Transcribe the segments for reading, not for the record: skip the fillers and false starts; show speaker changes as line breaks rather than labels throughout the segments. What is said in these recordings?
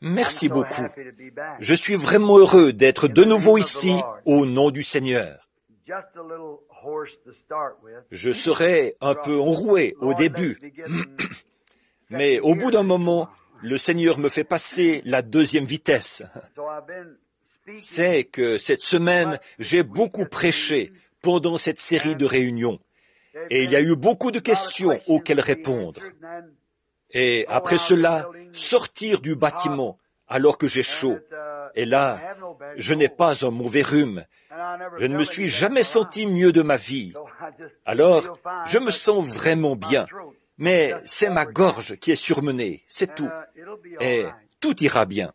Merci beaucoup. Je suis vraiment heureux d'être de nouveau ici au nom du Seigneur. Je serai un peu enroué au début, mais au bout d'un moment, le Seigneur me fait passer la deuxième vitesse. C'est que cette semaine, j'ai beaucoup prêché pendant cette série de réunions, et il y a eu beaucoup de questions auxquelles répondre. Et après cela, sortir du bâtiment alors que j'ai chaud. Et là, je n'ai pas un mauvais rhume. Je ne me suis jamais senti mieux de ma vie. Alors, je me sens vraiment bien. Mais c'est ma gorge qui est surmenée, c'est tout. Et tout ira bien.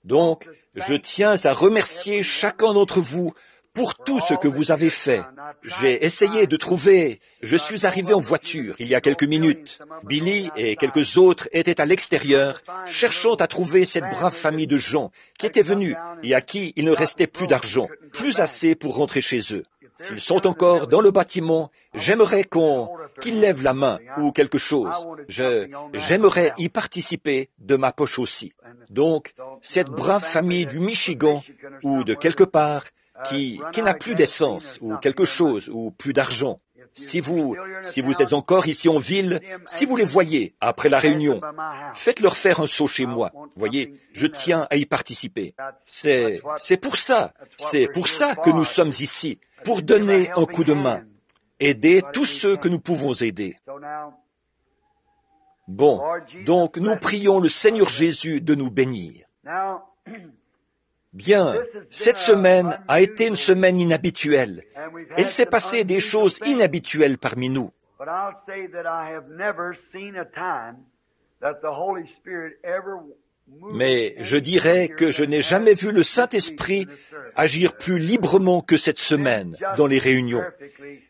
Donc, je tiens à remercier chacun d'entre vous pour tout ce que vous avez fait. J'ai essayé de trouver... Je suis arrivé en voiture il y a quelques minutes. Billy et quelques autres étaient à l'extérieur, cherchant à trouver cette brave famille de gens qui étaient venus et à qui il ne restait plus d'argent, plus assez pour rentrer chez eux. S'ils sont encore dans le bâtiment, j'aimerais qu'ils lèvent la main ou quelque chose. J'aimerais y participer de ma poche aussi. Donc, cette brave famille du Michigan ou de quelque part, qui n'a plus d'essence ou quelque chose ou plus d'argent. Si vous êtes encore ici en ville, si vous les voyez après la réunion, faites-leur faire un saut chez moi. Voyez, je tiens à y participer. C'est pour ça que nous sommes ici, pour donner un coup de main, aider tous ceux que nous pouvons aider. Bon, donc nous prions le Seigneur Jésus de nous bénir. Bien, cette semaine a été une semaine inhabituelle. Il s'est passé des choses inhabituelles parmi nous. Mais je dirais que je n'ai jamais vu le Saint-Esprit agir plus librement que cette semaine dans les réunions.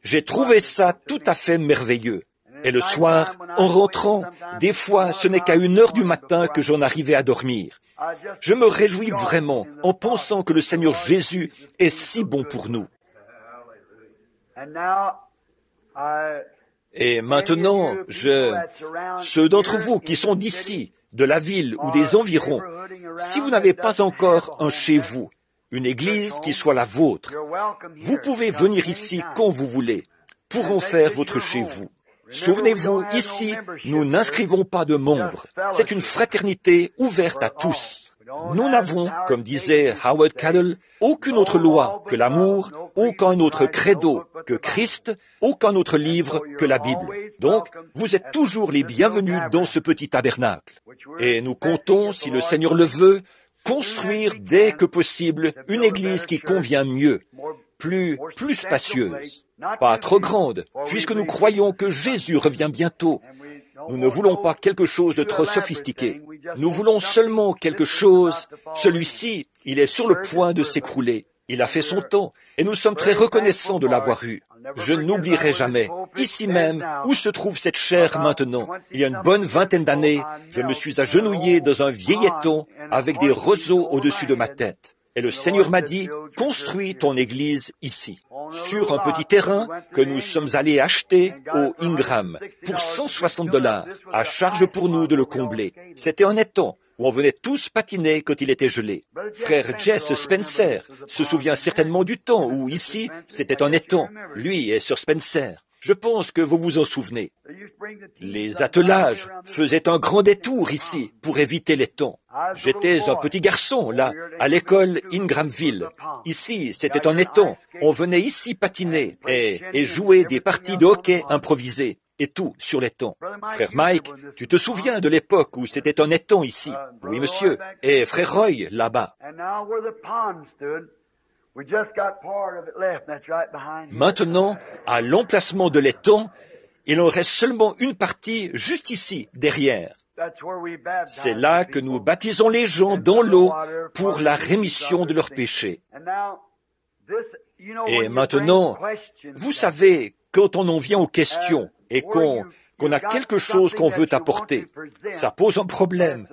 J'ai trouvé ça tout à fait merveilleux. Et le soir, en rentrant, des fois, ce n'est qu'à 1h du matin que j'en arrivais à dormir. Je me réjouis vraiment en pensant que le Seigneur Jésus est si bon pour nous. Et maintenant, ceux d'entre vous qui sont d'ici, de la ville ou des environs, si vous n'avez pas encore un chez vous, une église qui soit la vôtre, vous pouvez venir ici quand vous voulez pour en faire votre chez vous. Souvenez-vous, ici, nous n'inscrivons pas de membres. C'est une fraternité ouverte à tous. Nous n'avons, comme disait Howard Callell, aucune autre loi que l'amour, aucun autre credo que Christ, aucun autre livre que la Bible. Donc, vous êtes toujours les bienvenus dans ce petit tabernacle. Et nous comptons, si le Seigneur le veut, construire dès que possible une église qui convient mieux, plus spacieuse. Pas trop grande, puisque nous croyons que Jésus revient bientôt. Nous ne voulons pas quelque chose de trop sophistiqué. Nous voulons seulement quelque chose. Celui-ci, il est sur le point de s'écrouler. Il a fait son temps, et nous sommes très reconnaissants de l'avoir eu. Je n'oublierai jamais, ici même, où se trouve cette chaire maintenant. Il y a une bonne vingtaine d'années, je me suis agenouillé dans un vieil étang avec des roseaux au-dessus de ma tête. Et le Seigneur m'a dit, construis ton église ici, sur un petit terrain que nous sommes allés acheter au Ingram pour $160, à charge pour nous de le combler. C'était un étang où on venait tous patiner quand il était gelé. Frère Jess Spencer se souvient certainement du temps où ici, c'était un étang, lui et Sir Spencer. Je pense que vous vous en souvenez. Les attelages faisaient un grand détour ici pour éviter les temps. J'étais un petit garçon, là, à l'école Ingramville. Ici, c'était un étang. On venait ici patiner et jouer des parties de hockey improvisées. Et tout sur l'étang. Frère Mike, tu te souviens de l'époque où c'était un étang ici? Oui, monsieur. Et frère Roy, là-bas. Maintenant, à l'emplacement de l'étang, il en reste seulement une partie juste ici, derrière. C'est là que nous baptisons les gens dans l'eau pour la rémission de leurs péchés. Et maintenant, vous savez, quand on en vient aux questions, et qu'on a quelque chose qu'on veut apporter. Ça pose un problème,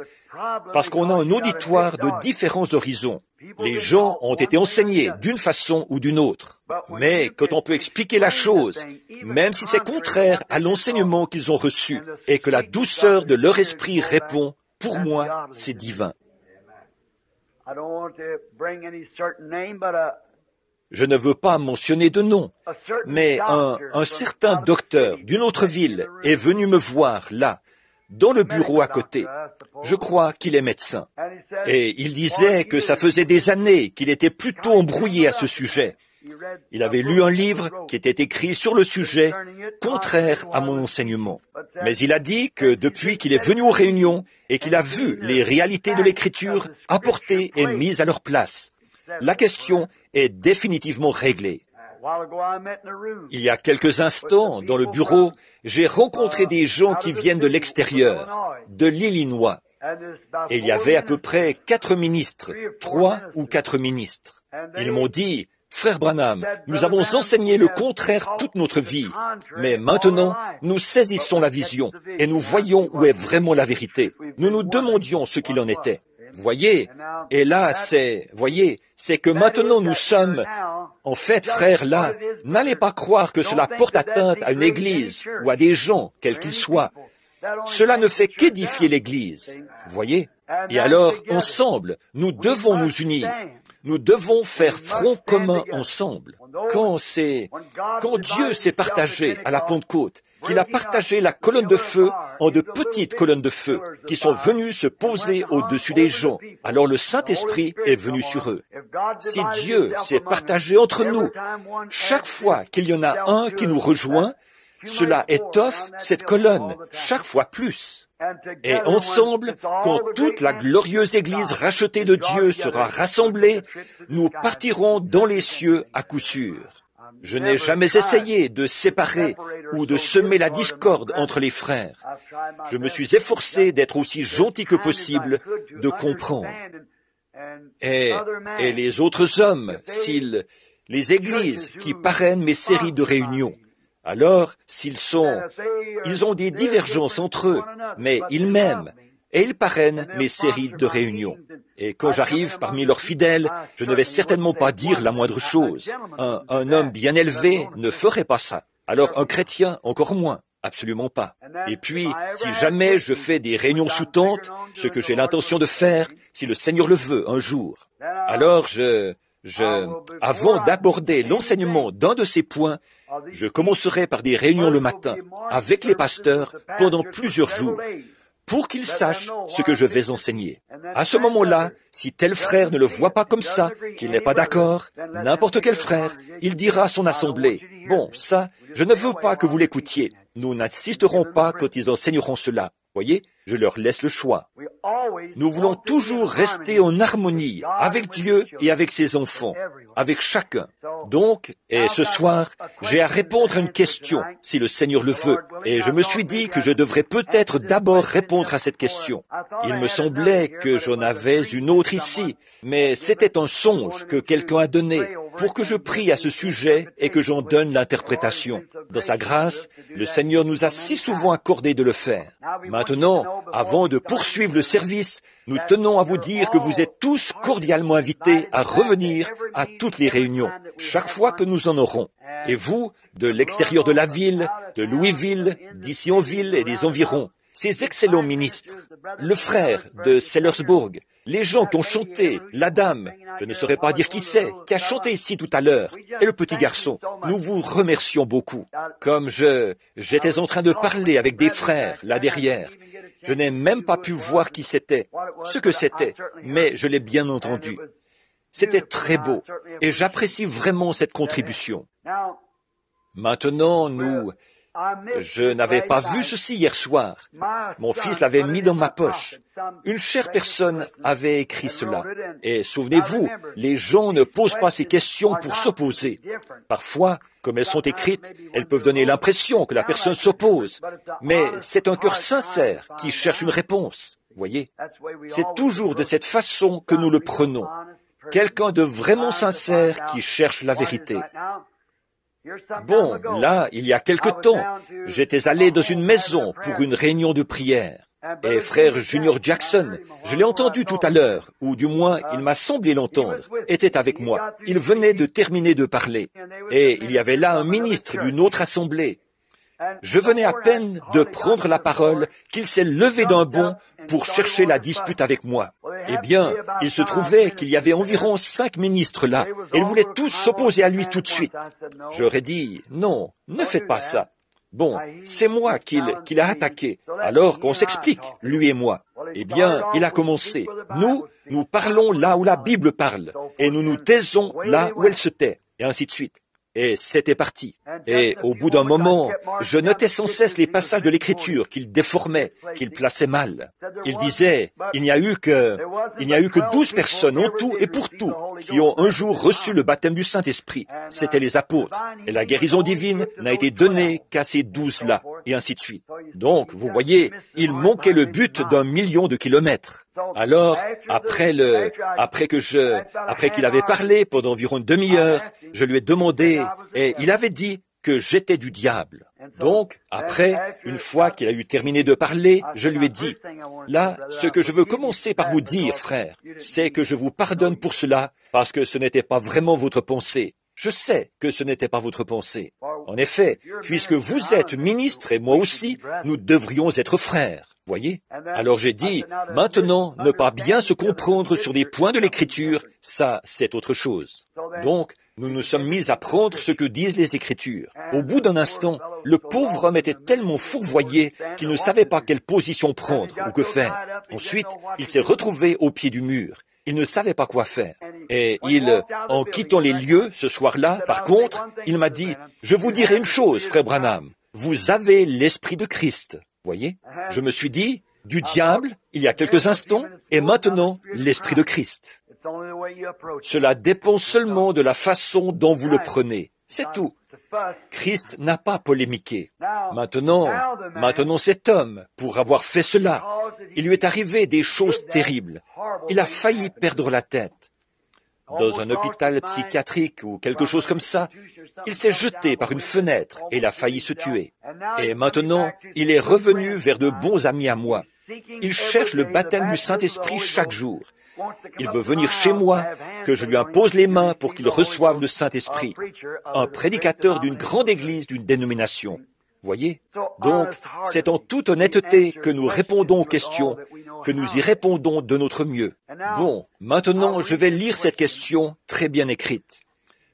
parce qu'on a un auditoire de différents horizons. Les gens ont été enseignés d'une façon ou d'une autre. Mais quand on peut expliquer la chose, même si c'est contraire à l'enseignement qu'ils ont reçu, et que la douceur de leur esprit répond, pour moi, c'est divin. Je ne veux pas mentionner de nom, mais un certain docteur d'une autre ville est venu me voir là, dans le bureau à côté. Je crois qu'il est médecin. Et il disait que ça faisait des années qu'il était plutôt embrouillé à ce sujet. Il avait lu un livre qui était écrit sur le sujet, contraire à mon enseignement. Mais il a dit que depuis qu'il est venu aux réunions et qu'il a vu les réalités de l'Écriture apportées et mises à leur place, la question est définitivement réglée. Il y a quelques instants, dans le bureau, j'ai rencontré des gens qui viennent de l'extérieur, de l'Illinois. Et il y avait à peu près 4 ministres, 3 ou 4 ministres. Ils m'ont dit, « Frère Branham, nous avons enseigné le contraire toute notre vie, mais maintenant, nous saisissons la vision et nous voyons où est vraiment la vérité. Nous nous demandions ce qu'il en était. » Voyez, et là, c'est que maintenant nous sommes, en fait, frères, là, n'allez pas croire que cela porte atteinte à une église ou à des gens, quels qu'ils soient. Cela ne fait qu'édifier l'église, voyez. Et alors, ensemble, nous devons nous unir. Nous devons faire front commun ensemble. Quand Dieu s'est partagé à la Pentecôte, qu'il a partagé la colonne de feu en de petites colonnes de feu qui sont venues se poser au-dessus des gens, alors le Saint-Esprit est venu sur eux. Si Dieu s'est partagé entre nous, chaque fois qu'il y en a un qui nous rejoint, cela étoffe cette colonne chaque fois plus. Et ensemble, quand toute la glorieuse Église rachetée de Dieu sera rassemblée, nous partirons dans les cieux à coup sûr. Je n'ai jamais essayé de séparer ou de semer la discorde entre les frères. Je me suis efforcé d'être aussi gentil que possible, de comprendre. Et les autres hommes, les églises qui parrainent mes séries de réunions, alors, ils ont des divergences entre eux, mais ils m'aiment, et ils parrainent mes séries de réunions. Et quand j'arrive parmi leurs fidèles, je ne vais certainement pas dire la moindre chose. Un homme bien élevé ne ferait pas ça. Alors un chrétien, encore moins. Absolument pas. Et puis, si jamais je fais des réunions sous tente, ce que j'ai l'intention de faire, si le Seigneur le veut un jour, alors avant d'aborder l'enseignement d'un de ces points, je commencerai par des réunions le matin avec les pasteurs pendant plusieurs jours pour qu'ils sachent ce que je vais enseigner. À ce moment-là, si tel frère ne le voit pas comme ça, qu'il n'est pas d'accord, n'importe quel frère, il dira à son assemblée, « Bon, ça, je ne veux pas que vous l'écoutiez. Nous n'insisterons pas quand ils enseigneront cela. » Voyez, je leur laisse le choix. Nous voulons toujours rester en harmonie avec Dieu et avec ses enfants, avec chacun. Donc, et ce soir, j'ai à répondre à une question, si le Seigneur le veut, et je me suis dit que je devrais peut-être d'abord répondre à cette question. Il me semblait que j'en avais une autre ici, mais c'était un songe que quelqu'un a donné pour que je prie à ce sujet et que j'en donne l'interprétation. Dans sa grâce, le Seigneur nous a si souvent accordé de le faire. Maintenant, avant de poursuivre le service, nous tenons à vous dire que vous êtes tous cordialement invités à revenir à toutes les réunions, chaque fois que nous en aurons. Et vous, de l'extérieur de la ville, de Louisville, d'ici en ville et des environs, ces excellents ministres, le frère de Sellersburg, les gens qui ont chanté, la dame, je ne saurais pas dire qui c'est, qui a chanté ici tout à l'heure, et le petit garçon, nous vous remercions beaucoup. Comme j'étais en train de parler avec des frères là derrière, je n'ai même pas pu voir qui c'était, ce que c'était, mais je l'ai bien entendu. C'était très beau, et j'apprécie vraiment cette contribution. Maintenant, je n'avais pas vu ceci hier soir. Mon fils l'avait mis dans ma poche. Une chère personne avait écrit cela. Et souvenez-vous, les gens ne posent pas ces questions pour s'opposer. Parfois, comme elles sont écrites, elles peuvent donner l'impression que la personne s'oppose. Mais c'est un cœur sincère qui cherche une réponse. Voyez, c'est toujours de cette façon que nous le prenons. Quelqu'un de vraiment sincère qui cherche la vérité. Bon, là, il y a quelque temps, j'étais allé dans une maison pour une réunion de prière. Et frère Junior Jackson, je l'ai entendu tout à l'heure, ou du moins il m'a semblé l'entendre, était avec moi. Il venait de terminer de parler. Et il y avait là un ministre d'une autre assemblée. Je venais à peine de prendre la parole qu'il s'est levé d'un bond pour chercher la dispute avec moi. Eh bien, il se trouvait qu'il y avait environ 5 ministres là, et ils voulaient tous s'opposer à lui tout de suite. J'aurais dit, non, ne faites pas ça. Bon, c'est moi qu'il a attaqué, alors qu'on s'explique, lui et moi. Eh bien, il a commencé. Nous parlons là où la Bible parle, et nous nous taisons là où elle se tait, et ainsi de suite. Et c'était parti. Et au bout d'un moment, je notais sans cesse les passages de l'Écriture qu'il déformait, qu'il plaçait mal. Il disait, il n'y a eu que 12 personnes en tout et pour tout qui ont un jour reçu le baptême du Saint-Esprit. C'étaient les apôtres. Et la guérison divine n'a été donnée qu'à ces 12-là, et ainsi de suite. Donc, vous voyez, il manquait le but d'1 million de kilomètres. Alors, après qu'il avait parlé pendant environ une demi-heure, je lui ai demandé, et il avait dit que j'étais du diable. Donc, après, une fois qu'il a eu terminé de parler, je lui ai dit, là, ce que je veux commencer par vous dire, frère, c'est que je vous pardonne pour cela, parce que ce n'était pas vraiment votre pensée. Je sais que ce n'était pas votre pensée. En effet, puisque vous êtes ministre et moi aussi, nous devrions être frères. Voyez? Alors j'ai dit, maintenant, ne pas bien se comprendre sur des points de l'Écriture, ça, c'est autre chose. Donc, nous nous sommes mis à prendre ce que disent les Écritures. Au bout d'un instant, le pauvre homme était tellement fourvoyé qu'il ne savait pas quelle position prendre ou que faire. Ensuite, il s'est retrouvé au pied du mur. Il ne savait pas quoi faire. Et en quittant les lieux, ce soir-là, par contre, il m'a dit, « Je vous dirai une chose, frère Branham, vous avez l'Esprit de Christ. » Voyez? Je me suis dit, du diable, il y a quelques instants, et maintenant, l'Esprit de Christ. Cela dépend seulement de la façon dont vous le prenez. C'est tout. Christ n'a pas polémiqué. Maintenant cet homme, pour avoir fait cela, il lui est arrivé des choses terribles. Il a failli perdre la tête. Dans un hôpital psychiatrique ou quelque chose comme ça, il s'est jeté par une fenêtre et il a failli se tuer. Et maintenant, il est revenu vers de bons amis à moi. Il cherche le baptême du Saint-Esprit chaque jour. Il veut venir chez moi, que je lui impose les mains pour qu'il reçoive le Saint-Esprit. Un prédicateur d'une grande église d'une dénomination. Voyez? Donc, c'est en toute honnêteté que nous répondons aux questions, que nous y répondons de notre mieux. Bon, maintenant, je vais lire cette question très bien écrite.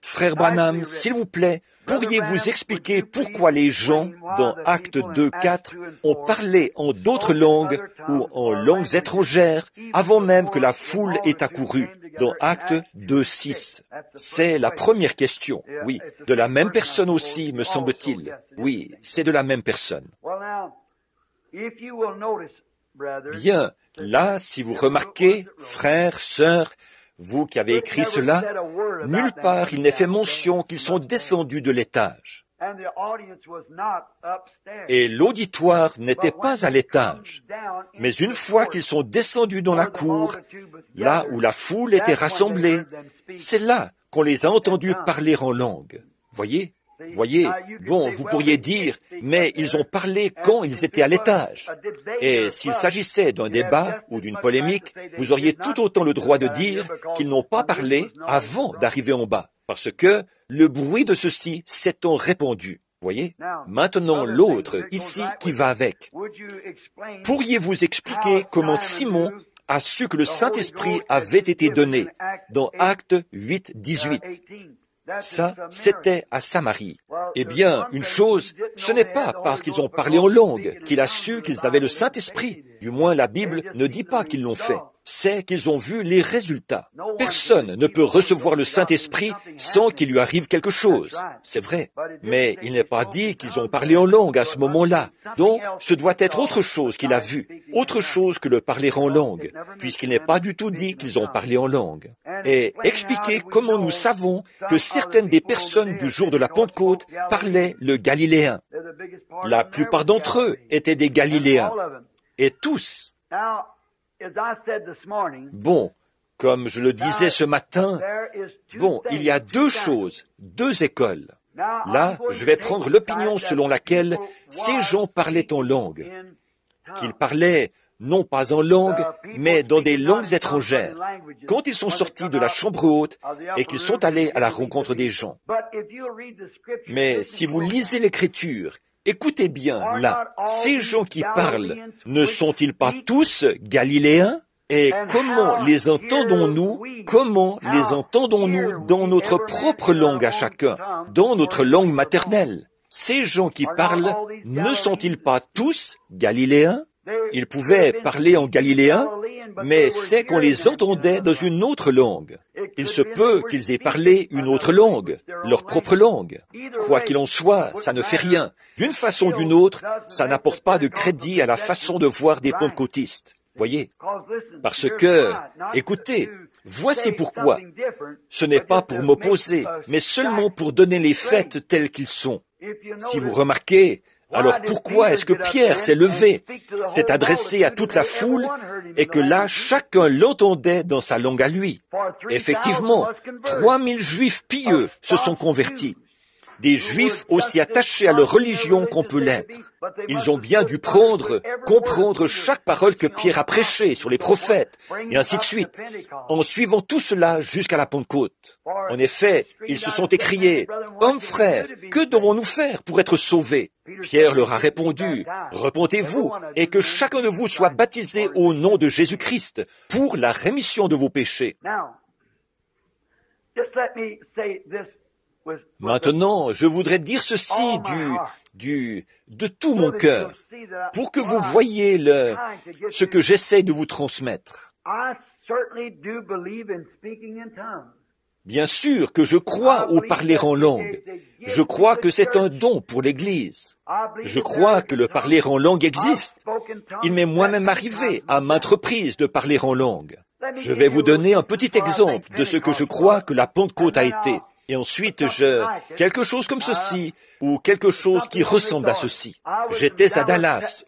Frère Branham, s'il vous plaît, pourriez-vous expliquer pourquoi les gens, dans Actes 2:4, ont parlé en d'autres langues ou en langues étrangères avant même que la foule ait accouru, dans Actes 2:6? C'est la première question. Oui, de la même personne aussi, me semble-t-il. Oui, c'est de la même personne. Bien, là, si vous remarquez, frères, sœurs, vous qui avez écrit cela, nulle part il n'est fait mention qu'ils sont descendus de l'étage. Et l'auditoire n'était pas à l'étage. Mais une fois qu'ils sont descendus dans la cour, là où la foule était rassemblée, c'est là qu'on les a entendus parler en langue. Voyez, bon, vous pourriez dire, mais ils ont parlé quand ils étaient à l'étage. Et s'il s'agissait d'un débat ou d'une polémique, vous auriez tout autant le droit de dire qu'ils n'ont pas parlé avant d'arriver en bas, parce que le bruit de ceci s'étant répandu. Voyez? Maintenant, l'autre, ici, qui va avec. Pourriez-vous expliquer comment Simon a su que le Saint-Esprit avait été donné dans Actes 8:18? Ça, c'était à Samarie. Eh bien, une chose, ce n'est pas parce qu'ils ont parlé en langue qu'il a su qu'ils avaient le Saint-Esprit. Du moins, la Bible ne dit pas qu'ils l'ont fait. C'est qu'ils ont vu les résultats. Personne ne peut recevoir le Saint-Esprit sans qu'il lui arrive quelque chose. C'est vrai. Mais il n'est pas dit qu'ils ont parlé en langue à ce moment-là. Donc, ce doit être autre chose qu'il a vu. Autre chose que le parler en langue, puisqu'il n'est pas du tout dit qu'ils ont parlé en langue. Et expliquer comment nous savons que certaines des personnes du jour de la Pentecôte parlaient le galiléen. La plupart d'entre eux étaient des Galiléens. Et tous. Bon, comme je le disais ce matin, bon, il y a deux choses, deux écoles. Là, je vais prendre l'opinion selon laquelle ces gens parlaient en langue, qu'ils parlaient non pas en langue, mais dans des langues étrangères, quand ils sont sortis de la chambre haute et qu'ils sont allés à la rencontre des gens. Mais si vous lisez l'Écriture, écoutez bien, là, ces gens qui parlent, ne sont-ils pas tous Galiléens? Et comment les entendons-nous? Comment les entendons-nous dans notre propre langue à chacun, dans notre langue maternelle? Ces gens qui parlent, ne sont-ils pas tous Galiléens? Ils pouvaient parler en galiléen, mais c'est qu'on les entendait dans une autre langue. Il se peut qu'ils aient parlé une autre langue, leur propre langue. Quoi qu'il en soit, ça ne fait rien. D'une façon ou d'une autre, ça n'apporte pas de crédit à la façon de voir des pentecôtistes. Voyez? Parce que, écoutez, voici pourquoi. Ce n'est pas pour m'opposer, mais seulement pour donner les faits tels qu'ils sont. Si vous remarquez, alors pourquoi est-ce que Pierre s'est levé, s'est adressé à toute la foule, et que là, chacun l'entendait dans sa langue à lui? Effectivement, 3000 Juifs pieux se sont convertis. Des Juifs aussi attachés à leur religion qu'on peut l'être. Ils ont bien dû comprendre chaque parole que Pierre a prêchée sur les prophètes, et ainsi de suite, en suivant tout cela jusqu'à la Pentecôte. En effet, ils se sont écriés, « Hommes frères, que devons-nous faire pour être sauvés ?» Pierre leur a répondu, « Repentez-vous, et que chacun de vous soit baptisé au nom de Jésus-Christ, pour la rémission de vos péchés. » Maintenant, je voudrais dire ceci de tout mon cœur, pour que vous voyiez ce que j'essaie de vous transmettre. Bien sûr que je crois au parler en langue. Je crois que c'est un don pour l'Église. Je crois que le parler en langue existe. Il m'est moi-même arrivé à maintes reprises de parler en langue. Je vais vous donner un petit exemple de ce que je crois que la Pentecôte a été. Et ensuite, quelque chose comme ceci, ou quelque chose qui ressemble à ceci. J'étais à Dallas,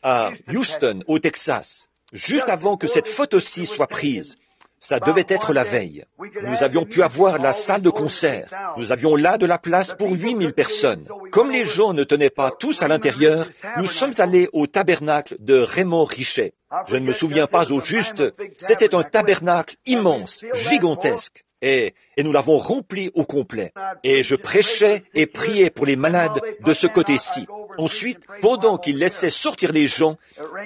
à Houston, au Texas, juste avant que cette photo-ci soit prise. Ça devait être la veille. Nous avions pu avoir la salle de concert. Nous avions là de la place pour 8000 personnes. Comme les gens ne tenaient pas tous à l'intérieur, nous sommes allés au tabernacle de Raymond Richet. Je ne me souviens pas au juste, c'était un tabernacle immense, gigantesque. Et nous l'avons rempli au complet. Et je prêchais et priais pour les malades de ce côté-ci. Ensuite, pendant qu'ils laissaient sortir les gens,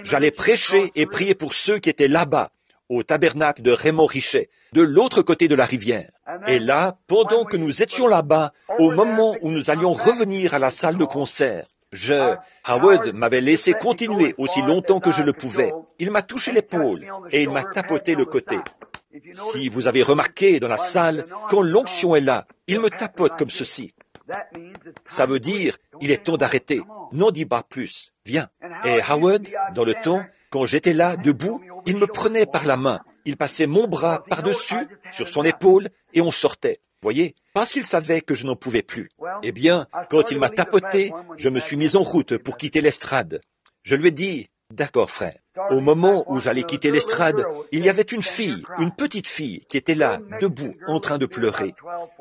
j'allais prêcher et prier pour ceux qui étaient là-bas, au tabernacle de Raymond Richet, de l'autre côté de la rivière. Et là, pendant que nous étions là-bas, au moment où nous allions revenir à la salle de concert, Howard m'avait laissé continuer aussi longtemps que je le pouvais. Il m'a touché l'épaule et il m'a tapoté le côté. Si vous avez remarqué dans la salle, quand l'onction est là, il me tapote comme ceci. Ça veut dire, il est temps d'arrêter. N'en dis pas plus. Viens. Et Howard, dans le temps, quand j'étais là, debout, il me prenait par la main. Il passait mon bras par-dessus, sur son épaule, et on sortait. Voyez, parce qu'il savait que je n'en pouvais plus. Eh bien, quand il m'a tapoté, je me suis mis en route pour quitter l'estrade. Je lui ai dit, « D'accord, frère. » Au moment où j'allais quitter l'estrade, il y avait une fille, une petite fille, qui était là, debout, en train de pleurer.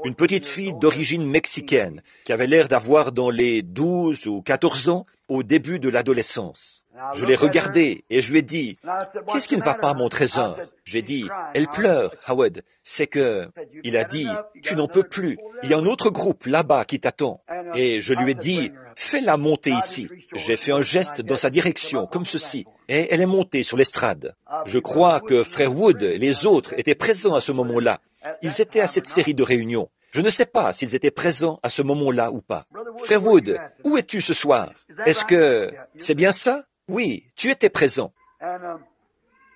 Une petite fille d'origine mexicaine, qui avait l'air d'avoir dans les 12 ou 14 ans, au début de l'adolescence. Je l'ai regardée et je lui ai dit, « Qu'est-ce qui ne va pas, mon trésor ?» J'ai dit, « Elle pleure, Howard. » C'est que... Il a dit, « Tu n'en peux plus. Il y a un autre groupe là-bas qui t'attend. » Et je lui ai dit, « Fais-la monter ici. » J'ai fait un geste dans sa direction, comme ceci. Et elle est montée sur l'estrade. Je crois que Frère Wood et les autres étaient présents à ce moment-là. Ils étaient à cette série de réunions. Je ne sais pas s'ils étaient présents à ce moment-là ou pas. Frère Wood, où es-tu ce soir? Est-ce que c'est bien ça? Oui, tu étais présent.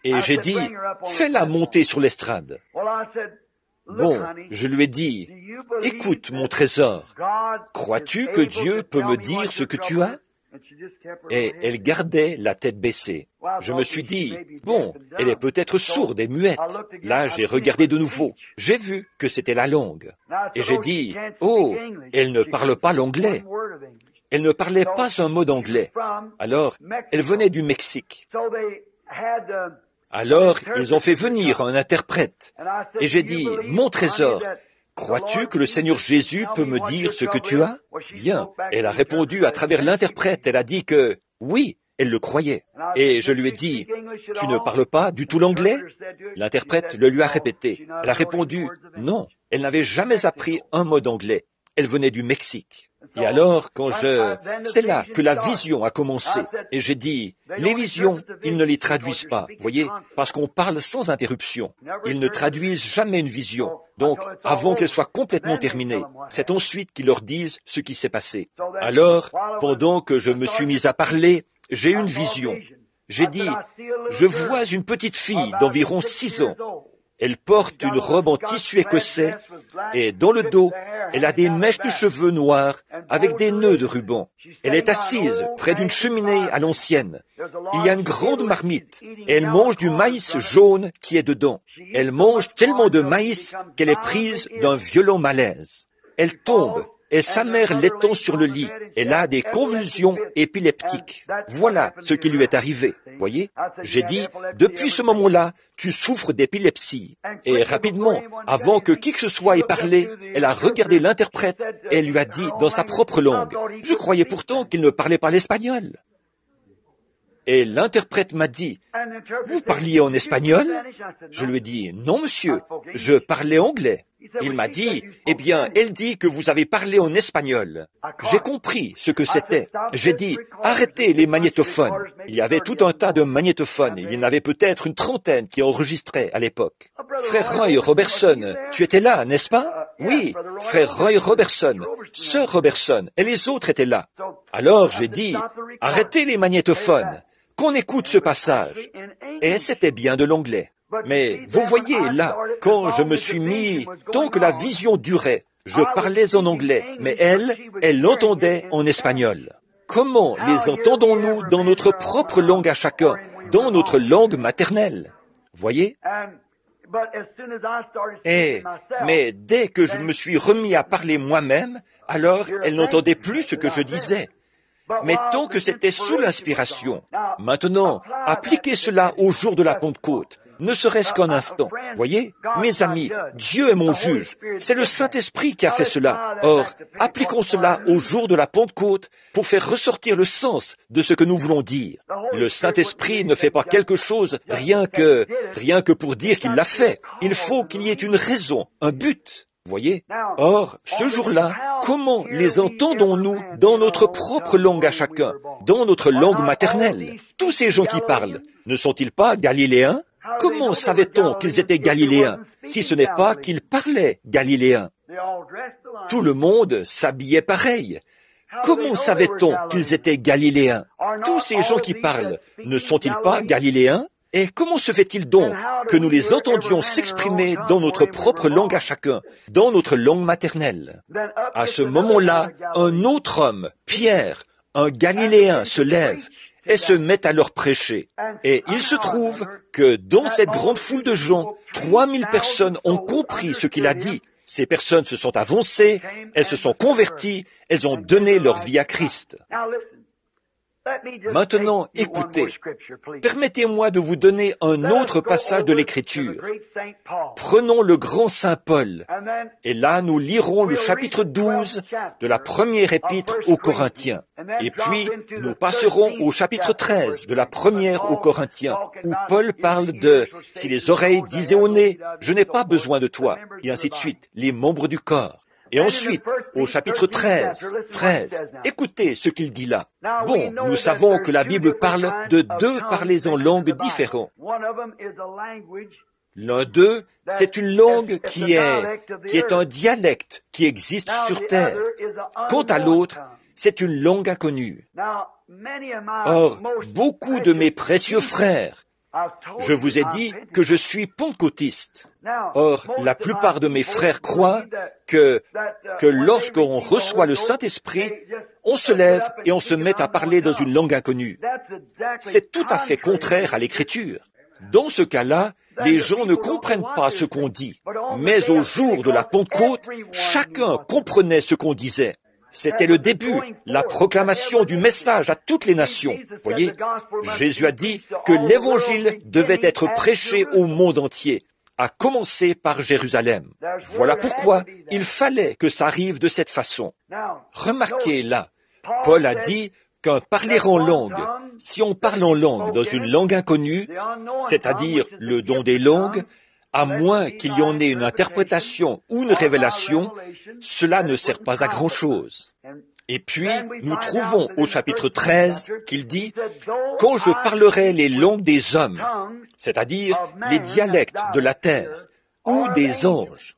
Et j'ai dit, fais-la monter sur l'estrade. Bon, je lui ai dit, écoute mon trésor, crois-tu que Dieu peut me dire ce que tu as? Et elle gardait la tête baissée. Je me suis dit, bon, elle est peut-être sourde et muette. Là, j'ai regardé de nouveau. J'ai vu que c'était la langue. Et j'ai dit, oh, elle ne parle pas l'anglais. Elle ne parlait pas un mot d'anglais. Alors, elle venait du Mexique. Alors, ils ont fait venir un interprète. Et j'ai dit, mon trésor, crois-tu que le Seigneur Jésus peut me dire ce que tu as? Bien. Elle a répondu à travers l'interprète. Elle a dit que oui, elle le croyait. Et je lui ai dit, tu ne parles pas du tout l'anglais? L'interprète le lui a répété. Elle a répondu, non, elle n'avait jamais appris un mot d'anglais. Elle venait du Mexique. Et alors, c'est là que la vision a commencé. Et j'ai dit, les visions, ils ne les traduisent pas, voyez, parce qu'on parle sans interruption. Ils ne traduisent jamais une vision. Donc, avant qu'elle soit complètement terminée, c'est ensuite qu'ils leur disent ce qui s'est passé. Alors, pendant que je me suis mis à parler, j'ai eu une vision. J'ai dit, je vois une petite fille d'environ 6 ans. Elle porte une robe en tissu écossais et dans le dos, elle a des mèches de cheveux noirs avec des nœuds de ruban. Elle est assise près d'une cheminée à l'ancienne. Il y a une grande marmite et elle mange du maïs jaune qui est dedans. Elle mange tellement de maïs qu'elle est prise d'un violent malaise. Elle tombe et sa mère l'étend sur le lit. Elle a des convulsions épileptiques. Voilà ce qui lui est arrivé. Voyez, j'ai dit, depuis ce moment-là, tu souffres d'épilepsie. Et rapidement, avant que qui que ce soit ait parlé, elle a regardé l'interprète et elle lui a dit dans sa propre langue. Je croyais pourtant qu'il ne parlait pas l'espagnol. Et l'interprète m'a dit, vous parliez en espagnol? Je lui ai dit, non monsieur, je parlais anglais. Il m'a dit, eh bien, elle dit que vous avez parlé en espagnol. J'ai compris ce que c'était. J'ai dit, arrêtez les magnétophones. Il y avait tout un tas de magnétophones. Il y en avait peut-être une trentaine qui enregistraient à l'époque. Frère Roy Robertson, tu étais là, n'est-ce pas? Oui, frère Roy Robertson, sœur Robertson, et les autres étaient là. Alors j'ai dit, arrêtez les magnétophones, qu'on écoute ce passage. Et c'était bien de l'anglais. Mais vous voyez, là, quand je me suis mis, tant que la vision durait, je parlais en anglais, mais elle l'entendait en espagnol. Comment les entendons-nous dans notre propre langue à chacun, dans notre langue maternelle? Voyez? Mais dès que je me suis remis à parler moi-même, alors elle n'entendait plus ce que je disais. Mais tant que c'était sous l'inspiration. Maintenant, appliquez cela au jour de la Pentecôte. Ne serait-ce qu'un instant. Voyez, mes amis, Dieu est mon juge. C'est le Saint-Esprit qui a fait cela. Or, appliquons cela au jour de la Pentecôte pour faire ressortir le sens de ce que nous voulons dire. Le Saint-Esprit ne fait pas quelque chose rien que pour dire qu'il l'a fait. Il faut qu'il y ait une raison, un but. Voyez? Or, ce jour-là, comment les entendons-nous dans notre propre langue à chacun, dans notre langue maternelle? Tous ces gens qui parlent, ne sont-ils pas galiléens? Comment savait-on qu'ils étaient galiléens, si ce n'est pas qu'ils parlaient galiléen? Tout le monde s'habillait pareil. Comment savait-on qu'ils étaient galiléens? Tous ces gens qui parlent, ne sont-ils pas galiléens? Et comment se fait-il donc que nous les entendions s'exprimer dans notre propre langue à chacun, dans notre langue maternelle? À ce moment-là, un autre homme, Pierre, un Galiléen, se lève et se met à leur prêcher. Et il se trouve que dans cette grande foule de gens, 3000 personnes ont compris ce qu'il a dit. Ces personnes se sont avancées, elles se sont converties, elles ont donné leur vie à Christ. Maintenant, écoutez, permettez-moi de vous donner un autre passage de l'Écriture. Prenons le grand Saint Paul, et là nous lirons le chapitre 12 de la première épître aux Corinthiens. Et puis, nous passerons au chapitre 13 de la première aux Corinthiens, où Paul parle de « si les oreilles disaient au nez, je n'ai pas besoin de toi », et ainsi de suite, les membres du corps. Et ensuite, au chapitre 13, écoutez ce qu'il dit là. Bon, nous savons que la Bible parle de 2 parlers en langue différents. L'un d'eux, c'est une langue qui est un dialecte qui existe sur terre. Quant à l'autre, c'est une langue inconnue. Or, beaucoup de mes précieux frères, je vous ai dit que je suis pentecôtiste. Or, la plupart de mes frères croient que lorsqu'on reçoit le Saint-Esprit, on se lève et on se met à parler dans une langue inconnue. C'est tout à fait contraire à l'Écriture. Dans ce cas-là, les gens ne comprennent pas ce qu'on dit. Mais au jour de la Pentecôte, chacun comprenait ce qu'on disait. C'était le début, la proclamation du message à toutes les nations. Voyez, Jésus a dit que l'Évangile devait être prêché au monde entier. à commencer par Jérusalem. Voilà pourquoi il fallait que ça arrive de cette façon. Remarquez là, Paul a dit qu'un parler en langue, si on parle en langue dans une langue inconnue, c'est-à-dire le don des langues, à moins qu'il y en ait une interprétation ou une révélation, cela ne sert pas à grand-chose. Et puis, nous trouvons au chapitre 13 qu'il dit « Quand je parlerai les langues des hommes, c'est-à-dire les dialectes de la terre, ou des anges,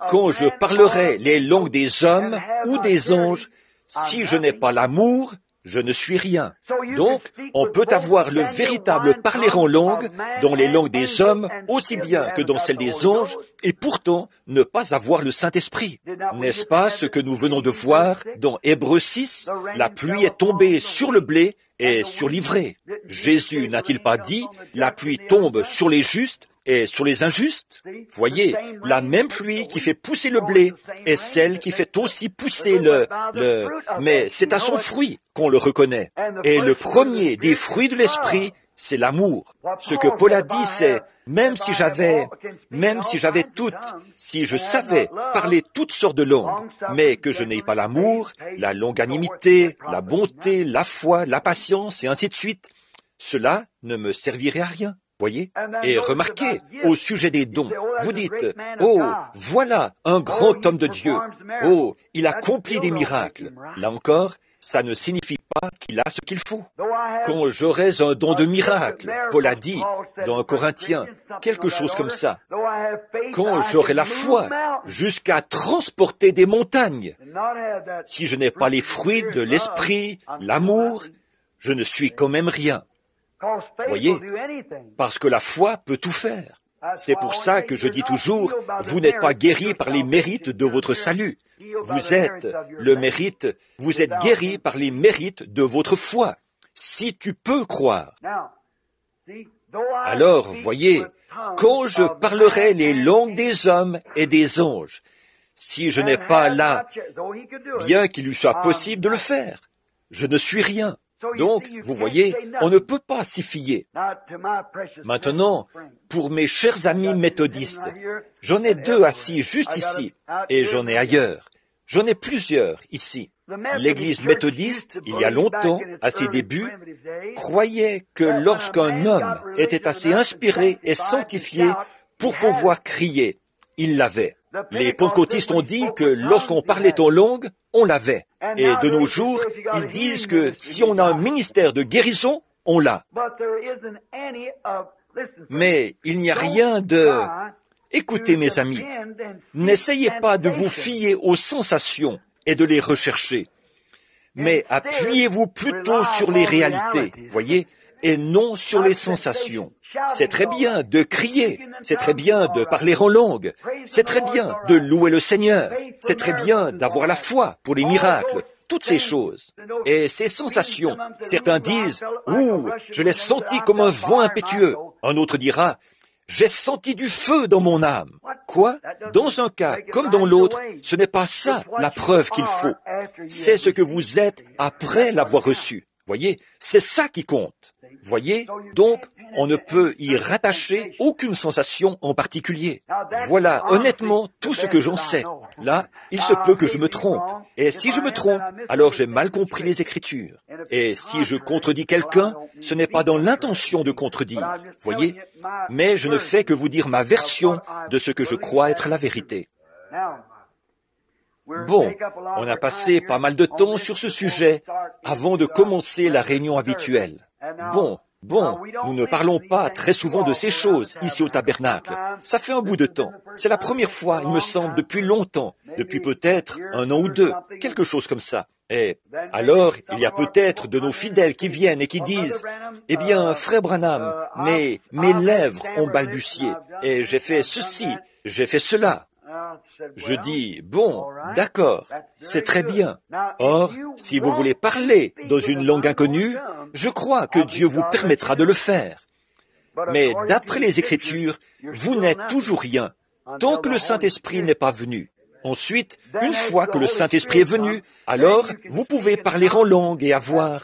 quand je parlerai les langues des hommes ou des anges, si je n'ai pas l'amour, je ne suis rien. » Donc, on peut avoir le véritable parler en langue dans les langues des hommes aussi bien que dans celles des anges, et pourtant ne pas avoir le Saint-Esprit. N'est-ce pas ce que nous venons de voir dans Hébreux 6? La pluie est tombée sur le blé et sur l'ivraie. Jésus n'a-t-il pas dit « La pluie tombe sur les justes et sur les injustes ?» Voyez, la même pluie qui fait pousser le blé est celle qui fait aussi pousser mais c'est à son fruit qu'on le reconnaît. Et le premier des fruits de l'esprit, c'est l'amour. Ce que Paul a dit, c'est si je savais parler toutes sortes de langues, mais que je n'ai pas l'amour, la longanimité, la bonté, la foi, la patience, et ainsi de suite, cela ne me servirait à rien. Voyez? Et remarquez, au sujet des dons, vous dites, « Oh, voilà un grand homme de Dieu. Oh, il accomplit des miracles. » Là encore, ça ne signifie pas qu'il a ce qu'il faut. Quand j'aurais un don de miracle, Paul a dit dans 1 Corinthiens, quelque chose comme ça. Quand j'aurai la foi jusqu'à transporter des montagnes, si je n'ai pas les fruits de l'esprit, l'amour, je ne suis quand même rien. Voyez, parce que la foi peut tout faire. C'est pour ça que je dis toujours, vous n'êtes pas guéri par les mérites de votre salut. Vous êtes guéri par les mérites de votre foi, si tu peux croire. Alors, voyez, quand je parlerai les langues des hommes et des anges, si je n'ai pas là, bien qu'il lui soit possible de le faire, je ne suis rien. Donc, vous voyez, on ne peut pas s'y fier. Maintenant, pour mes chers amis méthodistes, j'en ai 2 assis juste ici, et j'en ai ailleurs. J'en ai plusieurs ici. L'Église méthodiste, il y a longtemps, à ses débuts, croyait que lorsqu'un homme était assez inspiré et sanctifié pour pouvoir crier, il l'avait. Les pentecôtistes ont dit que lorsqu'on parlait en langue, on l'avait. Et de nos jours, ils disent que si on a un ministère de guérison, on l'a. Mais il n'y a rien de... Écoutez mes amis, n'essayez pas de vous fier aux sensations et de les rechercher, mais appuyez-vous plutôt sur les réalités, voyez, et non sur les sensations. C'est très bien de crier, c'est très bien de parler en langue, c'est très bien de louer le Seigneur, c'est très bien d'avoir la foi pour les miracles, toutes ces choses. Et ces sensations, certains disent « Ouh, je l'ai senti comme un vent impétueux », un autre dira « J'ai senti du feu dans mon âme ». Quoi? Dans un cas comme dans l'autre, ce n'est pas ça la preuve qu'il faut. C'est ce que vous êtes après l'avoir reçu. Voyez, c'est ça qui compte. Voyez, donc, on ne peut y rattacher aucune sensation en particulier. Voilà, honnêtement, tout ce que j'en sais. Là, il se peut que je me trompe. Et si je me trompe, alors j'ai mal compris les Écritures. Et si je contredis quelqu'un, ce n'est pas dans l'intention de contredire. Voyez, mais je ne fais que vous dire ma version de ce que je crois être la vérité. Bon, on a passé pas mal de temps sur ce sujet avant de commencer la réunion habituelle. Bon, nous ne parlons pas très souvent de ces choses ici au tabernacle. Ça fait un bout de temps. C'est la première fois, il me semble, depuis longtemps, depuis peut-être 1 an ou 2, quelque chose comme ça. Et alors, il y a peut-être de nos fidèles qui viennent et qui disent « Eh bien, frère Branham, mes lèvres ont balbutié, et j'ai fait ceci, j'ai fait cela. » Je dis, bon, d'accord, c'est très bien. Or, si vous voulez parler dans une langue inconnue, je crois que Dieu vous permettra de le faire. Mais d'après les Écritures, vous n'êtes toujours rien, tant que le Saint-Esprit n'est pas venu. Ensuite, une fois que le Saint-Esprit est venu, alors vous pouvez parler en langue et avoir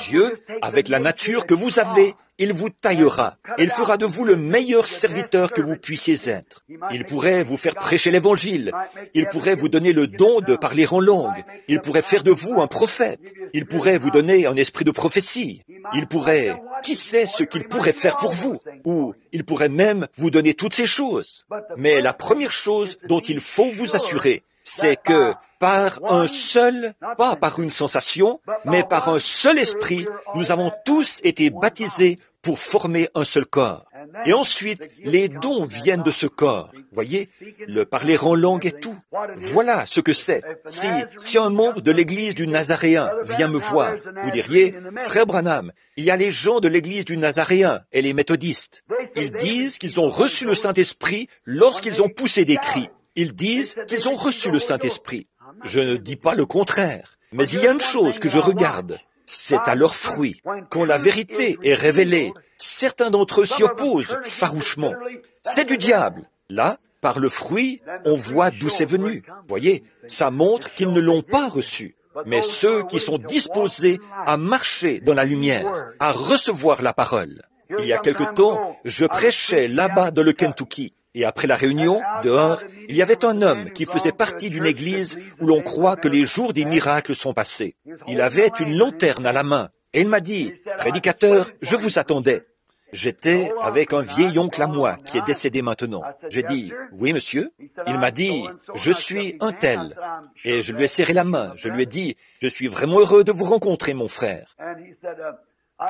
Dieu, avec la nature que vous avez, il vous taillera et il fera de vous le meilleur serviteur que vous puissiez être. Il pourrait vous faire prêcher l'Évangile. Il pourrait vous donner le don de parler en langue. Il pourrait faire de vous un prophète. Il pourrait vous donner un esprit de prophétie. Il pourrait, qui sait ce qu'il pourrait faire pour vous? Ou il pourrait même vous donner toutes ces choses. Mais la première chose dont il faut vous assurer, c'est que par un seul, pas par une sensation, mais par un seul esprit, nous avons tous été baptisés pour former un seul corps. Et ensuite, les dons viennent de ce corps. Voyez, le parler en langue et tout. Voilà ce que c'est. Si un membre de l'église du Nazaréen vient me voir, vous diriez, Frère Branham, il y a les gens de l'église du Nazaréen et les méthodistes. Ils disent qu'ils ont reçu le Saint-Esprit lorsqu'ils ont poussé des cris. Ils disent qu'ils ont reçu le Saint-Esprit. Je ne dis pas le contraire, mais il y a une chose que je regarde, c'est à leurs fruits. Quand la vérité est révélée, certains d'entre eux s'y opposent farouchement. C'est du diable. Là, par le fruit, on voit d'où c'est venu. Voyez, ça montre qu'ils ne l'ont pas reçu. Mais ceux qui sont disposés à marcher dans la lumière, à recevoir la parole. Il y a quelque temps, je prêchais là-bas dans le Kentucky. Et après la réunion, dehors, il y avait un homme qui faisait partie d'une église où l'on croit que les jours des miracles sont passés. Il avait une lanterne à la main et il m'a dit, « Prédicateur, je vous attendais. » J'étais avec un vieil oncle à moi qui est décédé maintenant. J'ai dit, « Oui, monsieur. » Il m'a dit, « Je suis un tel. » Et je lui ai serré la main. Je lui ai dit, « Je suis vraiment heureux de vous rencontrer, mon frère. »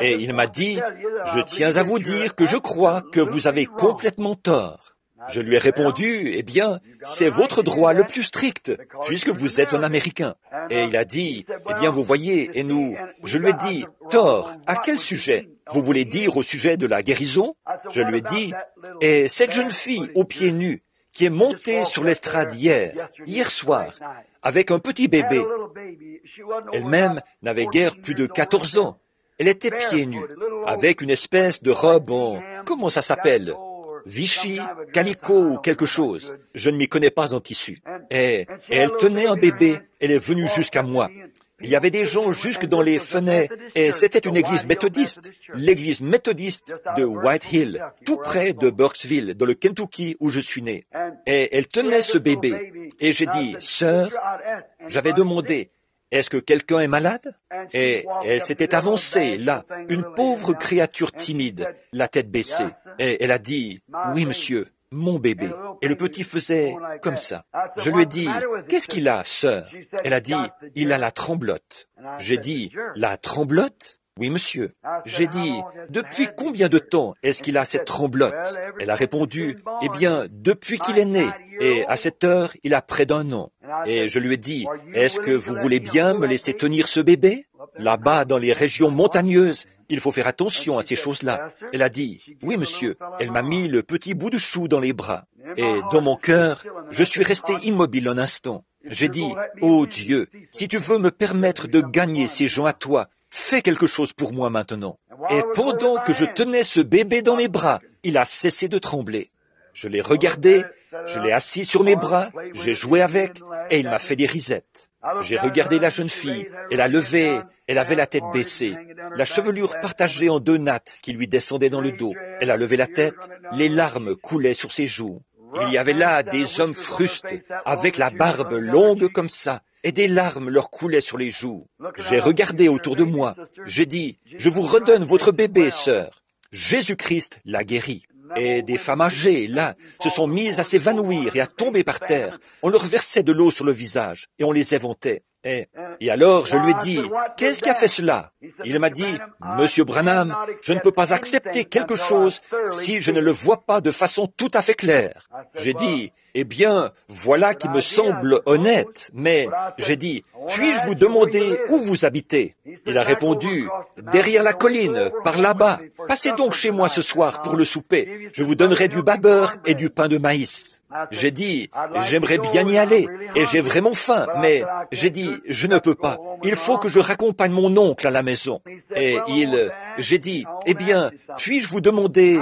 Et il m'a dit, « Je tiens à vous dire que je crois que vous avez complètement tort. » Je lui ai répondu, eh bien, c'est votre droit le plus strict, puisque vous êtes un Américain. Et il a dit, eh bien, vous voyez, et nous, je lui ai dit, tort, à quel sujet? Vous voulez dire au sujet de la guérison? Je lui ai dit, et cette jeune fille aux pieds nus, qui est montée sur l'estrade hier soir, avec un petit bébé. Elle-même n'avait guère plus de 14 ans. Elle était pieds nus, avec une espèce de robe en, comment ça s'appelle? Vichy, calico ou quelque chose. Je ne m'y connais pas en tissu. Et elle tenait un bébé, elle est venue jusqu'à moi. Il y avait des gens jusque dans les fenêtres, et c'était une église méthodiste, l'église méthodiste de White Hill, tout près de Burkesville, dans le Kentucky où je suis né. Et elle tenait ce bébé. Et j'ai dit, sœur, j'avais demandé, est-ce que quelqu'un est malade? Et elle s'était avancée, là, une pauvre créature timide, la tête baissée. Et elle a dit, oui, monsieur, mon bébé. Et le petit faisait comme ça. Je lui ai dit, qu'est-ce qu'il a, sœur? Elle a dit, il a la tremblote. J'ai dit, la tremblote? Oui, monsieur. J'ai dit, depuis combien de temps est-ce qu'il a cette tremblote? Elle a répondu, eh bien, depuis qu'il est né. Et à cette heure, il a près d'1 an. Et je lui ai dit, est-ce que vous voulez bien me laisser tenir ce bébé? Là-bas, dans les régions montagneuses, il faut faire attention à ces choses-là. Elle a dit, oui, monsieur. Elle m'a mis le petit bout de chou dans les bras. Et dans mon cœur, je suis resté immobile un instant. J'ai dit, oh Dieu, si tu veux me permettre de gagner ces gens à toi, fais quelque chose pour moi maintenant. Et pendant que je tenais ce bébé dans mes bras, il a cessé de trembler. Je l'ai regardé, je l'ai assis sur mes bras, j'ai joué avec, et il m'a fait des risettes. J'ai regardé la jeune fille, elle a levé, elle avait la tête baissée, la chevelure partagée en 2 nattes qui lui descendaient dans le dos. Elle a levé la tête, les larmes coulaient sur ses joues. Il y avait là des hommes frustes, avec la barbe longue comme ça, et des larmes leur coulaient sur les joues. J'ai regardé autour de moi, j'ai dit, je vous redonne votre bébé, sœur. Jésus-Christ l'a guéri. Et des femmes âgées, là, se sont mises à s'évanouir et à tomber par terre. On leur versait de l'eau sur le visage et on les éventait. Et alors, je lui ai dit, qu'est-ce qui a fait cela? Il m'a dit, Monsieur Branham, je ne peux pas accepter quelque chose si je ne le vois pas de façon tout à fait claire. J'ai dit, eh bien, voilà qui me semble honnête, mais j'ai dit, puis-je vous demander où vous habitez? Il a répondu, derrière la colline, par là-bas. Passez donc chez moi ce soir pour le souper. Je vous donnerai du beurre et du pain de maïs. J'ai dit, j'aimerais bien y aller, et j'ai vraiment faim, mais j'ai dit, je ne peux pas. Il faut que je raccompagne mon oncle à la maison. Et j'ai dit, eh bien, puis-je vous demander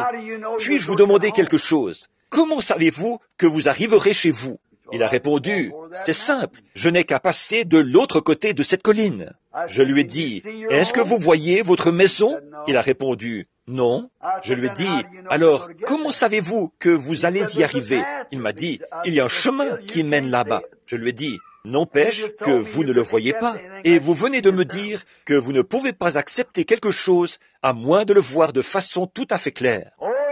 quelque chose? Comment savez-vous que vous arriverez chez vous? Il a répondu, « C'est simple, je n'ai qu'à passer de l'autre côté de cette colline. » Je lui ai dit, « Est-ce que vous voyez votre maison ?» Il a répondu, « Non. » Je lui ai dit, « Alors, comment savez-vous que vous allez y arriver ?» Il m'a dit, « Il y a un chemin qui mène là-bas. » Je lui ai dit, « N'empêche que vous ne le voyez pas, et vous venez de me dire que vous ne pouvez pas accepter quelque chose à moins de le voir de façon tout à fait claire. »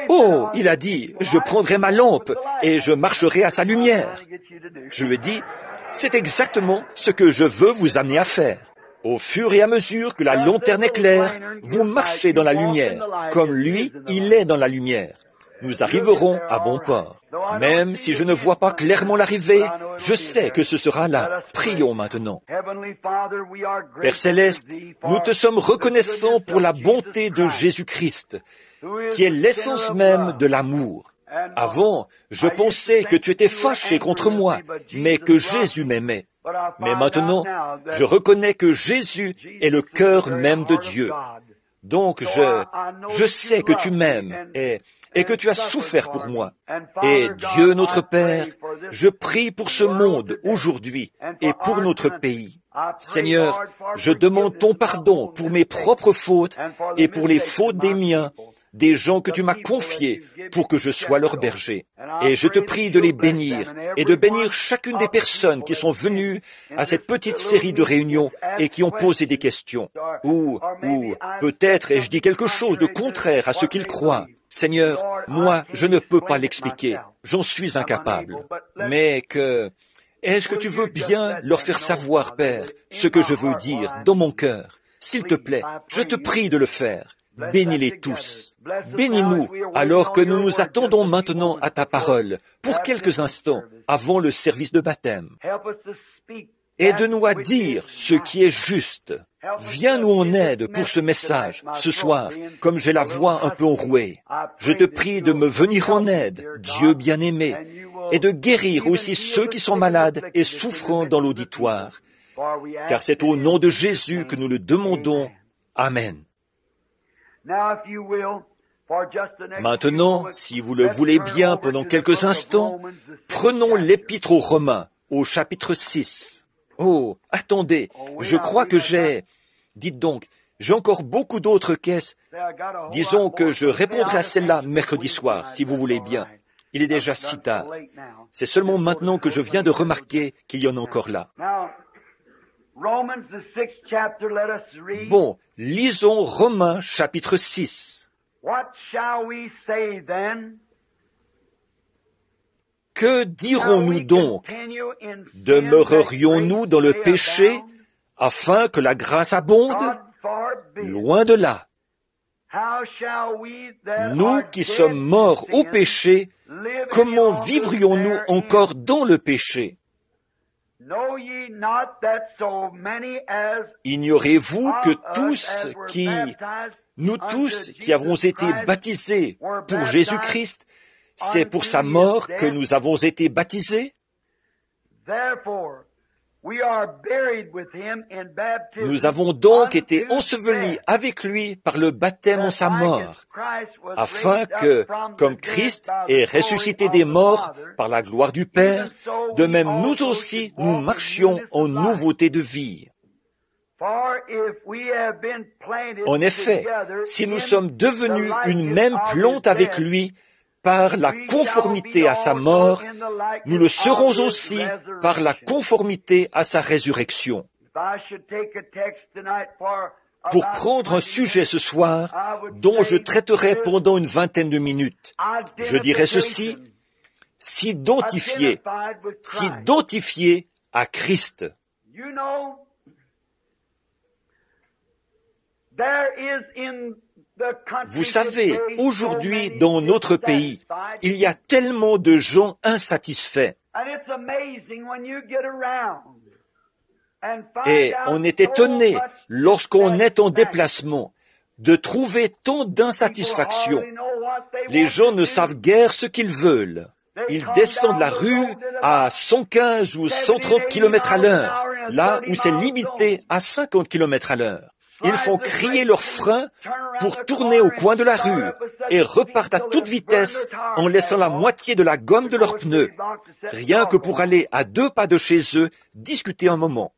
Oh, il a dit, « Je prendrai ma lampe et je marcherai à sa lumière. » Je lui ai dit, « C'est exactement ce que je veux vous amener à faire. Au fur et à mesure que la lanterne éclaire, vous marchez dans la lumière, comme lui, il est dans la lumière. Nous arriverons à bon port. Même si je ne vois pas clairement l'arrivée, je sais que ce sera là. Prions maintenant. Père Céleste, nous te sommes reconnaissants pour la bonté de Jésus-Christ, qui est l'essence même de l'amour. Avant, je pensais que tu étais fâché contre moi, mais que Jésus m'aimait. Mais maintenant, je reconnais que Jésus est le cœur même de Dieu. Donc, je sais que tu m'aimes et que tu as souffert pour moi. Et Dieu notre Père, je prie pour ce monde aujourd'hui et pour notre pays. Seigneur, je demande ton pardon pour mes propres fautes et pour les fautes des miens, des gens que tu m'as confiés pour que je sois leur berger. Et je te prie de les bénir et de bénir chacune des personnes qui sont venues à cette petite série de réunions et qui ont posé des questions. Ou peut-être ai-je dit quelque chose de contraire à ce qu'ils croient. Seigneur, moi, je ne peux pas l'expliquer. J'en suis incapable. Mais est-ce que tu veux bien leur faire savoir, Père, ce que je veux dire dans mon cœur? S'il te plaît, je te prie de le faire. Bénis-les tous. Bénis-nous alors que nous nous attendons maintenant à ta parole pour quelques instants avant le service de baptême. Aide-nous à dire ce qui est juste. Viens-nous en aide pour ce message, ce soir, comme j'ai la voix un peu enrouée. Je te prie de me venir en aide, Dieu bien-aimé, et de guérir aussi ceux qui sont malades et souffrant dans l'auditoire. Car c'est au nom de Jésus que nous le demandons. Amen. Maintenant, si vous le voulez bien, pendant quelques instants, prenons l'Épître aux Romains, au chapitre 6. Oh, attendez, je crois que dites donc, j'ai encore beaucoup d'autres caisses. Disons que je répondrai à celle-là mercredi soir, si vous voulez bien. Il est déjà si tard. C'est seulement maintenant que je viens de remarquer qu'il y en a encore là. Bon, lisons Romains chapitre 6. Que dirons-nous donc? Demeurerions-nous dans le péché afin que la grâce abonde? Loin de là. Nous qui sommes morts au péché, comment vivrions-nous encore dans le péché? Ignorez-vous que nous tous qui avons été baptisés pour Jésus-Christ, c'est pour sa mort que nous avons été baptisés? Nous avons donc été ensevelis avec lui par le baptême en sa mort, afin que, comme Christ est ressuscité des morts par la gloire du Père, de même nous aussi nous marchions en nouveauté de vie. En effet, si nous sommes devenus une même plante avec lui, par la conformité à sa mort, nous le serons aussi par la conformité à sa résurrection. Pour prendre un sujet ce soir, dont je traiterai pendant une vingtaine de minutes, je dirai ceci: s'identifier à Christ. Vous savez, aujourd'hui, dans notre pays, il y a tellement de gens insatisfaits. Et on est étonné, lorsqu'on est en déplacement, de trouver tant d'insatisfaction. Les gens ne savent guère ce qu'ils veulent. Ils descendent la rue à 115 ou 130 km à l'heure, là où c'est limité à 50 km à l'heure. Ils font crier leurs freins pour tourner au coin de la rue et repartent à toute vitesse en laissant la moitié de la gomme de leurs pneus, rien que pour aller à 2 pas de chez eux discuter un moment.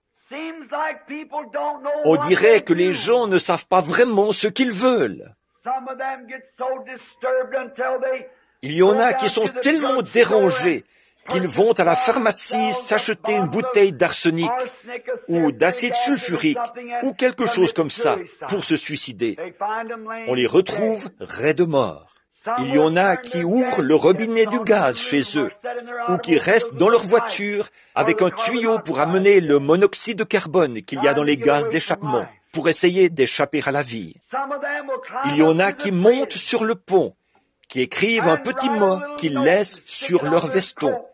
On dirait que les gens ne savent pas vraiment ce qu'ils veulent. Il y en a qui sont tellement dérangés qu'ils vont à la pharmacie s'acheter une bouteille d'arsenic ou d'acide sulfurique ou quelque chose comme ça pour se suicider. On les retrouve raides morts. Il y en a qui ouvrent le robinet du gaz chez eux ou qui restent dans leur voiture avec un tuyau pour amener le monoxyde de carbone qu'il y a dans les gaz d'échappement pour essayer d'échapper à la vie. Il y en a qui montent sur le pont, qui écrivent un petit mot qu'ils laissent sur leur veston,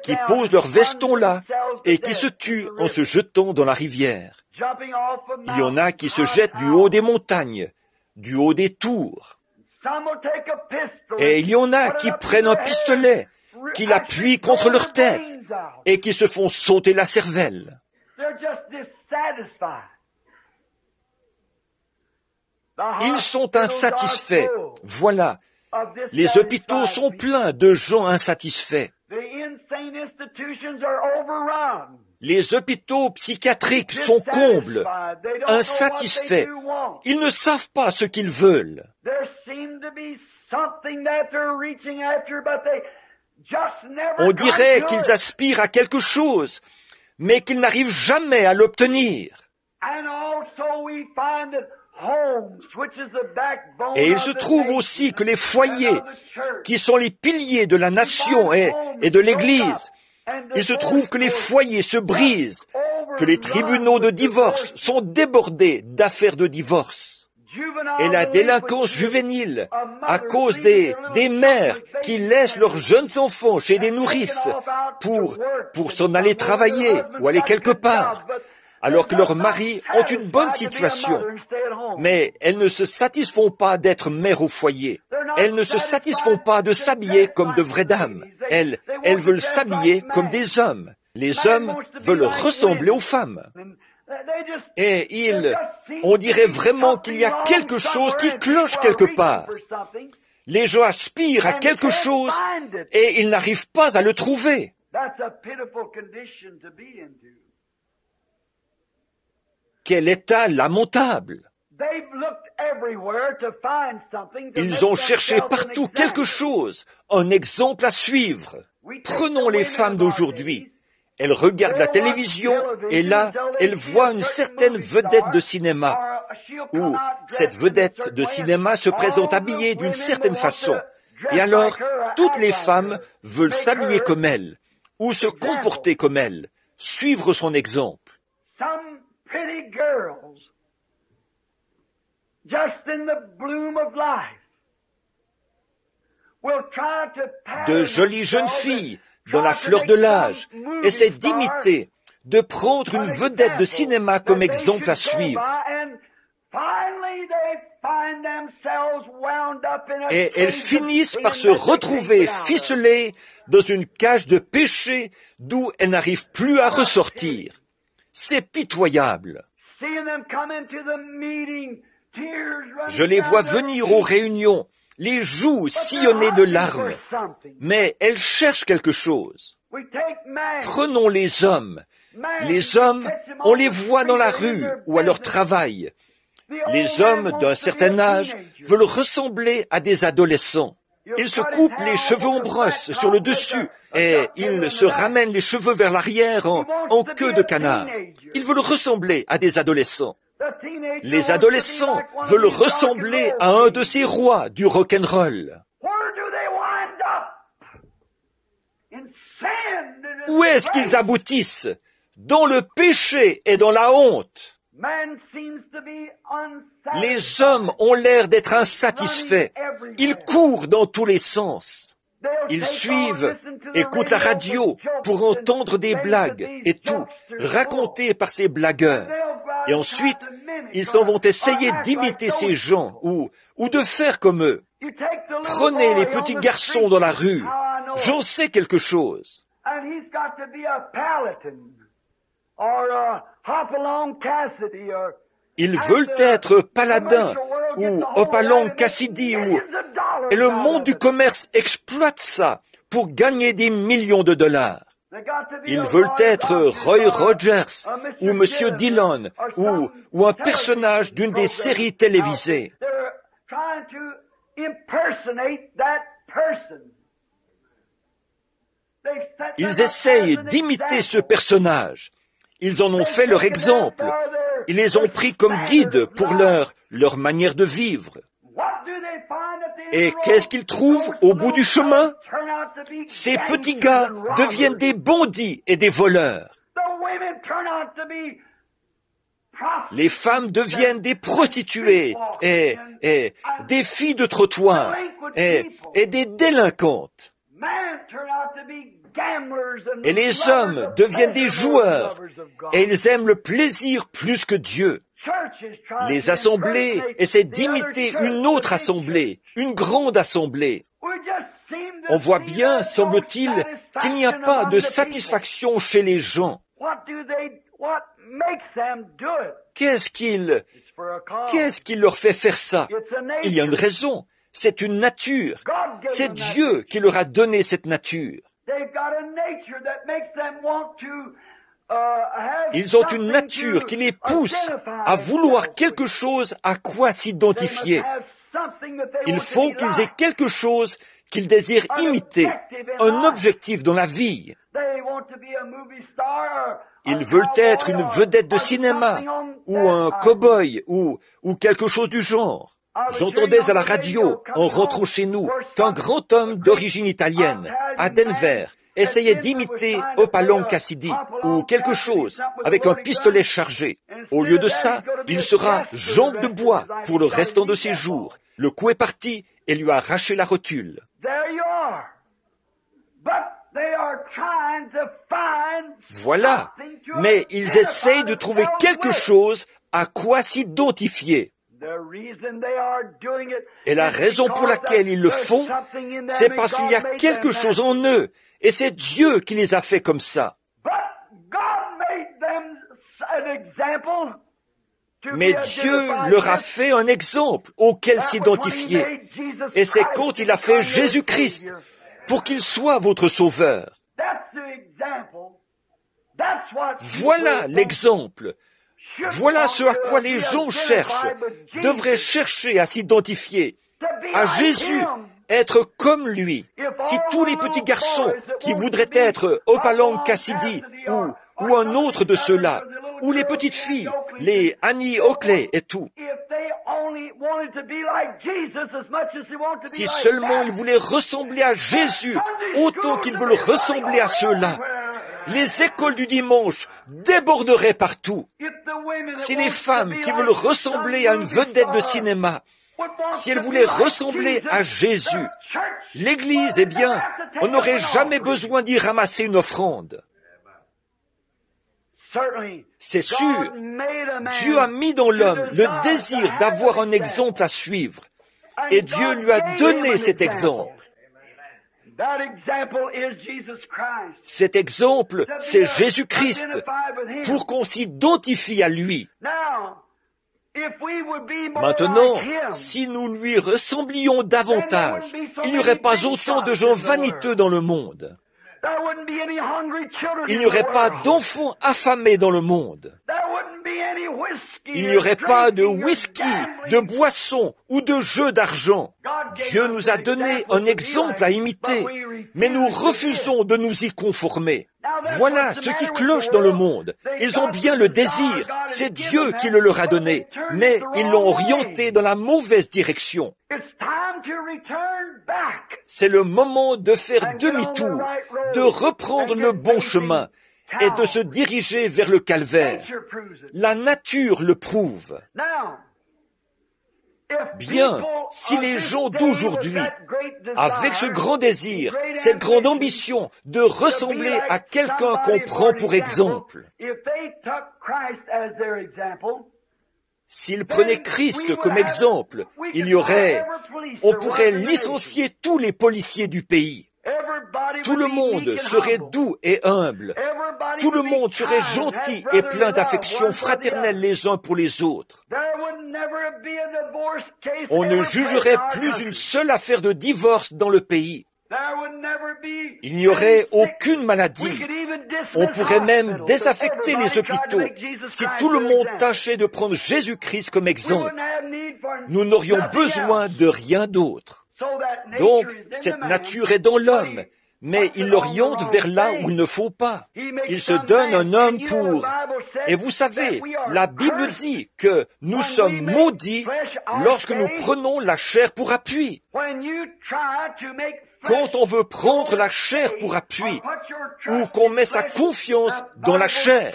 qui posent leur veston là et qui se tuent en se jetant dans la rivière. Il y en a qui se jettent du haut des montagnes, du haut des tours. Et il y en a qui prennent un pistolet, qui l'appuient contre leur tête et qui se font sauter la cervelle. Ils sont insatisfaits. Voilà. Les hôpitaux sont pleins de gens insatisfaits. Les hôpitaux psychiatriques sont combles, insatisfaits. Ils ne savent pas ce qu'ils veulent. On dirait qu'ils aspirent à quelque chose, mais qu'ils n'arrivent jamais à l'obtenir. Et il se trouve aussi que les foyers, qui sont les piliers de la nation et de l'Église, il se trouve que les foyers se brisent, que les tribunaux de divorce sont débordés d'affaires de divorce. Et la délinquance juvénile, à cause des mères qui laissent leurs jeunes enfants chez des nourrices pour s'en aller travailler ou aller quelque part, alors que leurs maris ont une bonne situation. Mais elles ne se satisfont pas d'être mères au foyer. Elles ne se satisfont pas de s'habiller comme de vraies dames. Elles veulent s'habiller comme des hommes. Les hommes veulent ressembler aux femmes. Et on dirait vraiment qu'il y a quelque chose qui cloche quelque part. Les gens aspirent à quelque chose et ils n'arrivent pas à le trouver. Quel état lamentable! Ils ont cherché partout quelque chose, un exemple à suivre. Prenons les femmes d'aujourd'hui. Elles regardent la télévision et là, elles voient une certaine vedette de cinéma. Ou cette vedette de cinéma se présente habillée d'une certaine façon. Et alors, toutes les femmes veulent s'habiller comme elle, ou se comporter comme elle, suivre son exemple. De jolies jeunes filles, dans la fleur de l'âge, essaient d'imiter, de prendre une vedette de cinéma comme exemple à suivre. Et elles finissent par se retrouver ficelées dans une cage de péché d'où elles n'arrivent plus à ressortir. C'est pitoyable. Je les vois venir aux réunions, les joues sillonnées de larmes, mais elles cherchent quelque chose. Prenons les hommes. Les hommes, on les voit dans la rue ou à leur travail. Les hommes d'un certain âge veulent ressembler à des adolescents. Ils se coupent les cheveux en brosse sur le dessus et ils se ramènent les cheveux vers l'arrière en queue de canard. Ils veulent ressembler à des adolescents. Les adolescents veulent ressembler à un de ces rois du rock'n'roll. Où est-ce qu'ils aboutissent? Dans le péché et dans la honte. Les hommes ont l'air d'être insatisfaits. Ils courent dans tous les sens. Ils suivent, écoutent la radio pour entendre des blagues et tout, racontées par ces blagueurs. Et ensuite, ils s'en vont essayer d'imiter ces gens ou de faire comme eux. Prenez les petits garçons dans la rue. J'en sais quelque chose. Ils veulent être Paladin ou Hopalong Cassidy Et le monde du commerce exploite ça pour gagner des millions de dollars. Ils veulent être Roy Rogers ou Monsieur Dillon ou un personnage d'une des séries télévisées. Ils essayent d'imiter ce personnage. Ils en ont fait leur exemple. Ils les ont pris comme guides pour leur manière de vivre. Et qu'est-ce qu'ils trouvent au bout du chemin? Ces petits gars deviennent des bandits et des voleurs. Les femmes deviennent des prostituées et des filles de trottoir et des délinquantes. Et les hommes deviennent des joueurs et ils aiment le plaisir plus que Dieu. Les assemblées essaient d'imiter une autre assemblée, une grande assemblée. On voit bien, semble-t-il, qu'il n'y a pas de satisfaction chez les gens. Qu'est-ce qui leur fait faire ça? Il y a une raison. C'est une nature. C'est Dieu qui leur a donné cette nature. Ils ont une nature qui les pousse à vouloir quelque chose à quoi s'identifier. Il faut qu'ils aient quelque chose qu'ils désirent imiter, un objectif dans la vie. Ils veulent être une vedette de cinéma, ou un cow-boy, ou quelque chose du genre. J'entendais à la radio, en rentrant chez nous, qu'un grand homme d'origine italienne, à Denver, essayait d'imiter Hopalong Cassidy, ou quelque chose, avec un pistolet chargé. Au lieu de ça, il sera jambe de bois pour le restant de ses jours. Le coup est parti et lui a arraché la rotule. Voilà, mais ils essayent de trouver quelque chose à quoi s'identifier. Et la raison pour laquelle ils le font, c'est parce qu'il y a quelque chose en eux, et c'est Dieu qui les a fait comme ça. Mais Dieu leur a fait un exemple auquel s'identifier. Et c'est quand il a fait Jésus-Christ pour qu'il soit votre sauveur. Voilà l'exemple. Voilà ce à quoi les gens cherchent, devraient chercher à s'identifier. À Jésus, être comme lui. Si tous les petits garçons qui voudraient être Hopalong Cassidy ou un autre de ceux-là, ou les petites filles, les Annie Oakley et tout, si seulement ils voulaient ressembler à Jésus autant qu'ils veulent ressembler à ceux-là, les écoles du dimanche déborderaient partout. Si les femmes qui veulent ressembler à une vedette de cinéma, si elles voulaient ressembler à Jésus, l'Église, eh bien, on n'aurait jamais besoin d'y ramasser une offrande. C'est sûr, Dieu a mis dans l'homme le désir d'avoir un exemple à suivre, et Dieu lui a donné cet exemple. Cet exemple, c'est Jésus-Christ, pour qu'on s'identifie à lui. Maintenant, si nous lui ressemblions davantage, il n'y aurait pas autant de gens vaniteux dans le monde. Il n'y aurait pas d'enfants affamés dans le monde. Il n'y aurait pas de whisky, de boissons ou de jeux d'argent. Dieu nous a donné un exemple à imiter, mais nous refusons de nous y conformer. Voilà ce qui cloche dans le monde. Ils ont bien le désir, c'est Dieu qui le leur a donné, mais ils l'ont orienté dans la mauvaise direction. C'est le moment de faire demi-tour, de reprendre le bon chemin et de se diriger vers le calvaire. La nature le prouve. Bien, si les gens d'aujourd'hui, avec ce grand désir, cette grande ambition de ressembler à quelqu'un qu'on prend pour exemple, s'ils prenaient Christ comme exemple, on pourrait licencier tous les policiers du pays. Tout le monde serait doux et humble. Tout le monde serait gentil et plein d'affection fraternelle les uns pour les autres. On ne jugerait plus une seule affaire de divorce dans le pays. Il n'y aurait aucune maladie. On pourrait même désaffecter les hôpitaux si tout le monde tâchait de prendre Jésus-Christ comme exemple. Nous n'aurions besoin de rien d'autre. Donc, cette nature est dans l'homme, mais il l'oriente vers là où il ne faut pas. Il se donne un homme pour... Et vous savez, la Bible dit que nous sommes maudits lorsque nous prenons la chair pour appui. Quand on veut prendre la chair pour appui, ou qu'on met sa confiance dans la chair,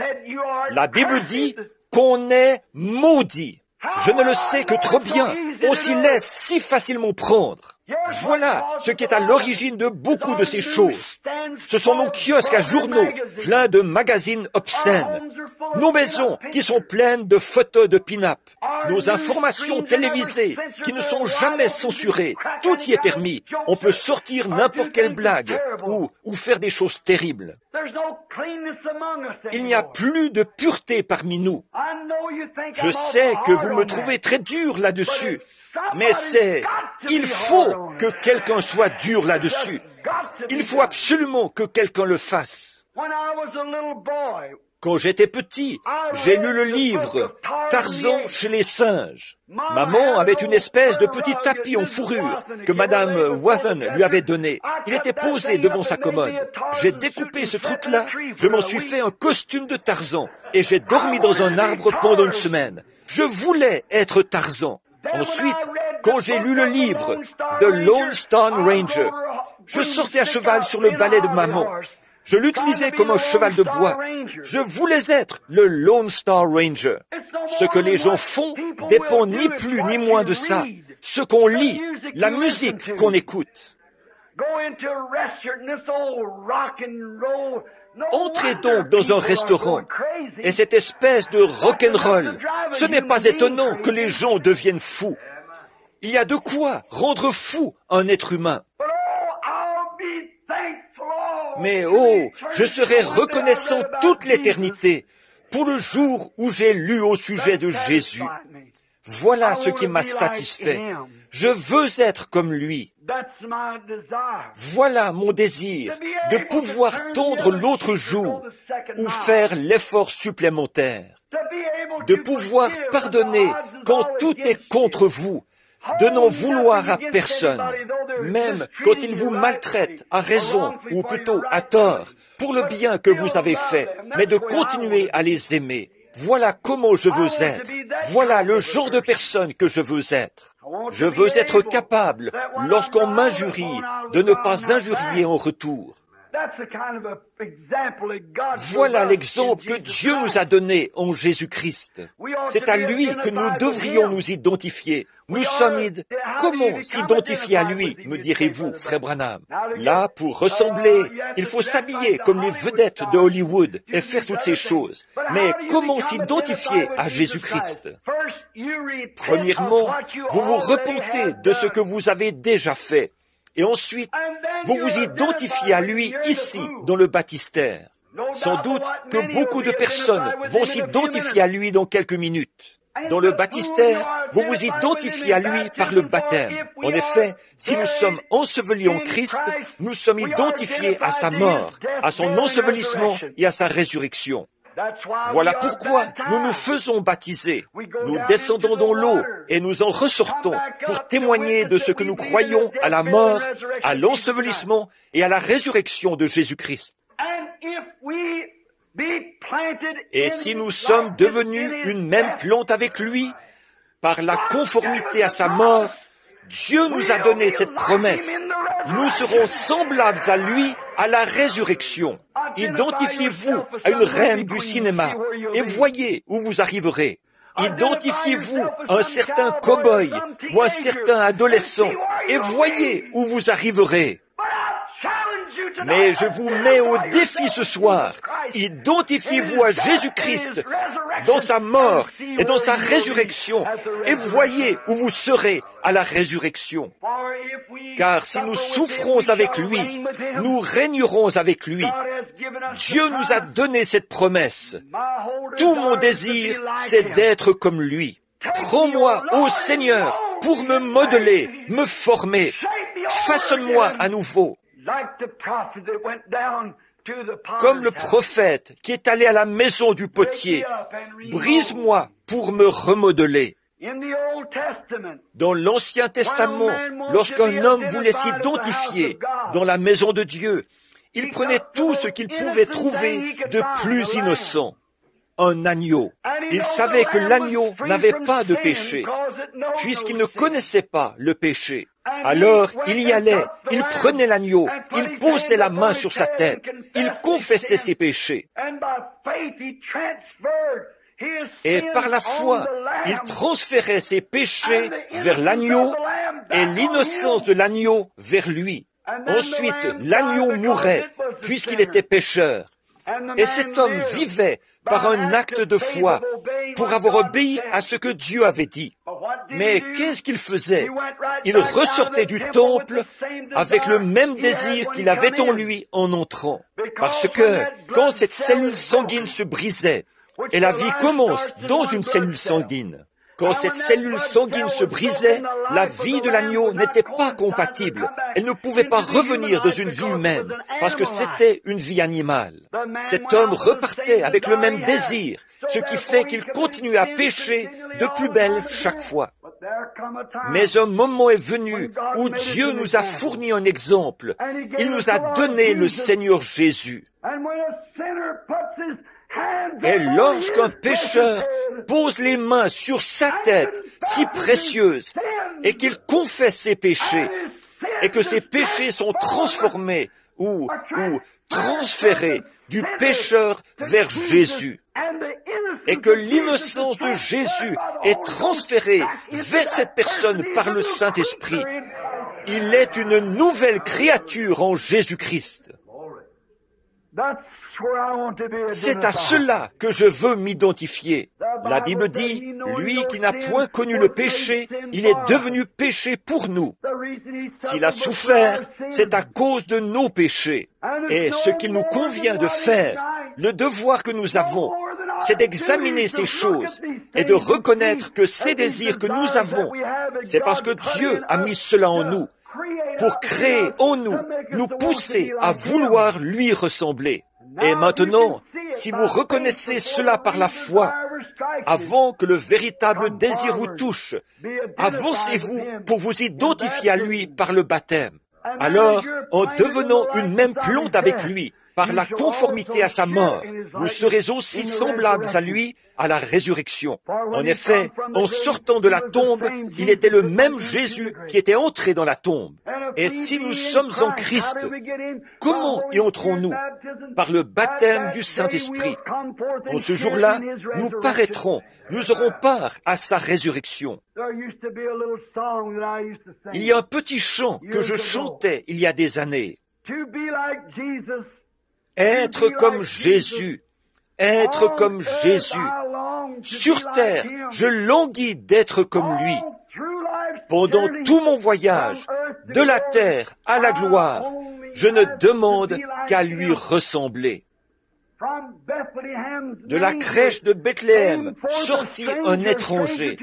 la Bible dit qu'on est maudit. Je ne le sais que trop bien. On s'y laisse si facilement prendre. Voilà ce qui est à l'origine de beaucoup de ces choses. Ce sont nos kiosques à journaux, pleins de magazines obscènes. Nos maisons qui sont pleines de photos de pin-up. Nos informations télévisées qui ne sont jamais censurées. Tout y est permis. On peut sortir n'importe quelle blague ou faire des choses terribles. Il n'y a plus de pureté parmi nous. Je sais que vous me trouvez très dur là-dessus. Mais il faut que quelqu'un soit dur là-dessus. Il faut absolument que quelqu'un le fasse. Quand j'étais petit, j'ai lu le livre Tarzan chez les singes. Maman avait une espèce de petit tapis en fourrure que Madame Wathen lui avait donné. Il était posé devant sa commode. J'ai découpé ce truc-là, je m'en suis fait un costume de Tarzan et j'ai dormi dans un arbre pendant une semaine. Je voulais être Tarzan. Ensuite, quand j'ai lu le livre The Lone Star Ranger, je sortais à cheval sur le balai de maman. Je l'utilisais comme un cheval de bois. Je voulais être le Lone Star Ranger. Ce que les gens font dépend ni plus ni moins de ça. Ce qu'on lit, la musique qu'on écoute. Entrez donc dans un restaurant et cette espèce de rock'n'roll, ce n'est pas étonnant que les gens deviennent fous. Il y a de quoi rendre fou un être humain. Mais oh, je serai reconnaissant toute l'éternité pour le jour où j'ai lu au sujet de Jésus. Voilà ce qui m'a satisfait. Je veux être comme lui. Voilà mon désir, de pouvoir tondre l'autre jour ou faire l'effort supplémentaire, de pouvoir pardonner quand tout est contre vous, de n'en vouloir à personne, même quand ils vous maltraitent à raison ou plutôt à tort, pour le bien que vous avez fait, mais de continuer à les aimer. Voilà comment je veux être. Voilà le genre de personne que je veux être. Je veux être capable, lorsqu'on m'injurie, de ne pas injurier en retour. Voilà l'exemple que Dieu nous a donné en Jésus-Christ. C'est à lui que nous devrions nous identifier. Nous sommes Comment s'identifier à lui, me direz-vous, frère Branham? Là, pour ressembler, il faut s'habiller comme les vedettes de Hollywood et faire toutes ces choses. Mais comment s'identifier à Jésus-Christ? Premièrement, vous vous repentez de ce que vous avez déjà fait. Et ensuite, vous vous identifiez à lui ici, dans le baptistère. Sans doute que beaucoup de personnes vont s'identifier à lui dans quelques minutes. Dans le baptistère, vous vous identifiez à lui par le baptême. En effet, si nous sommes ensevelis en Christ, nous sommes identifiés à sa mort, à son ensevelissement et à sa résurrection. Voilà pourquoi nous nous faisons baptiser. Nous descendons dans l'eau et nous en ressortons pour témoigner de ce que nous croyons à la mort, à l'ensevelissement et à la résurrection de Jésus-Christ. Et si nous sommes devenus une même plante avec lui, par la conformité à sa mort, Dieu nous a donné cette promesse. Nous serons semblables à lui à la résurrection. Identifiez-vous à une reine du cinéma et voyez où vous arriverez. Identifiez-vous à un certain cow-boy ou un certain adolescent et voyez où vous arriverez. Mais je vous mets au défi ce soir. Identifiez-vous à Jésus-Christ dans sa mort et dans sa résurrection et voyez où vous serez à la résurrection. Car si nous souffrons avec lui, nous régnerons avec lui. Dieu nous a donné cette promesse. Tout mon désir, c'est d'être comme lui. Prends-moi, ô Seigneur, pour me modeler, me former. Façonne-moi à nouveau. Comme le prophète qui est allé à la maison du potier. Brise-moi pour me remodeler. Dans l'Ancien Testament, lorsqu'un homme voulait s'identifier dans la maison de Dieu, il prenait tout ce qu'il pouvait trouver de plus innocent. Un agneau. Il savait que l'agneau n'avait pas de péché, puisqu'il ne connaissait pas le péché. Alors, il y allait, il prenait l'agneau, il posait la main sur sa tête, il confessait ses péchés. Et par la foi, il transférait ses péchés vers l'agneau et l'innocence de l'agneau vers lui. Ensuite, l'agneau mourait, puisqu'il était pécheur. Et cet homme vivait par un acte de foi pour avoir obéi à ce que Dieu avait dit. Mais qu'est-ce qu'il faisait? Il ressortait du temple avec le même désir qu'il avait en lui en entrant. Parce que quand cette cellule sanguine se brisait, et la vie commence dans une cellule sanguine, quand cette cellule sanguine se brisait, la vie de l'agneau n'était pas compatible. Elle ne pouvait pas revenir dans une vie humaine, parce que c'était une vie animale. Cet homme repartait avec le même désir, ce qui fait qu'il continue à pécher de plus belle chaque fois. Mais un moment est venu où Dieu nous a fourni un exemple. Il nous a donné le Seigneur Jésus. Et lorsqu'un pécheur pose les mains sur sa tête, si précieuse, et qu'il confesse ses péchés, et que ses péchés sont transformés ou transférés du pécheur vers Jésus, et que l'innocence de Jésus est transférée vers cette personne par le Saint-Esprit, il est une nouvelle créature en Jésus-Christ. C'est à cela que je veux m'identifier. La Bible dit, lui qui n'a point connu le péché, il est devenu péché pour nous. S'il a souffert, c'est à cause de nos péchés. Et ce qu'il nous convient de faire, le devoir que nous avons, c'est d'examiner ces choses et de reconnaître que ces désirs que nous avons, c'est parce que Dieu a mis cela en nous, pour créer en nous, nous pousser à vouloir lui ressembler. Et maintenant, si vous reconnaissez cela par la foi, avant que le véritable désir vous touche, avancez-vous pour vous identifier à lui par le baptême. Alors, en devenant une même plante avec lui, par la conformité à sa mort, vous serez aussi semblables à lui à la résurrection. En effet, en sortant de la tombe, il était le même Jésus qui était entré dans la tombe. Et si nous sommes en Christ, comment y entrons-nous? Par le baptême du Saint-Esprit. En ce jour-là, nous paraîtrons, nous aurons part à sa résurrection. Il y a un petit chant que je chantais il y a des années. Être comme Jésus, être comme Jésus. Sur terre, je languis d'être comme lui. Pendant tout mon voyage, de la terre à la gloire, je ne demande qu'à lui ressembler. De la crèche de Bethléem sortit un étranger,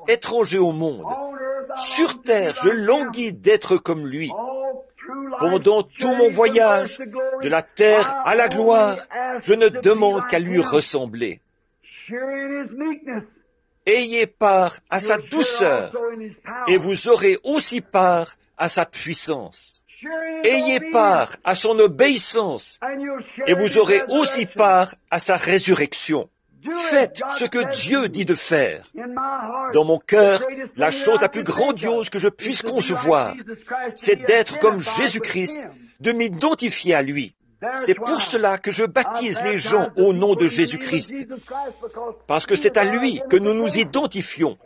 étranger au monde. Sur terre, je languis d'être comme lui. Pendant tout mon voyage, de la terre à la gloire, je ne demande qu'à lui ressembler. Ayez part à sa douceur, et vous aurez aussi part à sa puissance. Ayez part à son obéissance, et vous aurez aussi part à sa résurrection. Faites ce que Dieu dit de faire. Dans mon cœur, la chose la plus grandiose que je puisse concevoir, c'est d'être comme Jésus-Christ, de m'identifier à lui. C'est pour cela que je baptise les gens au nom de Jésus-Christ, parce que c'est à lui que nous nous identifions.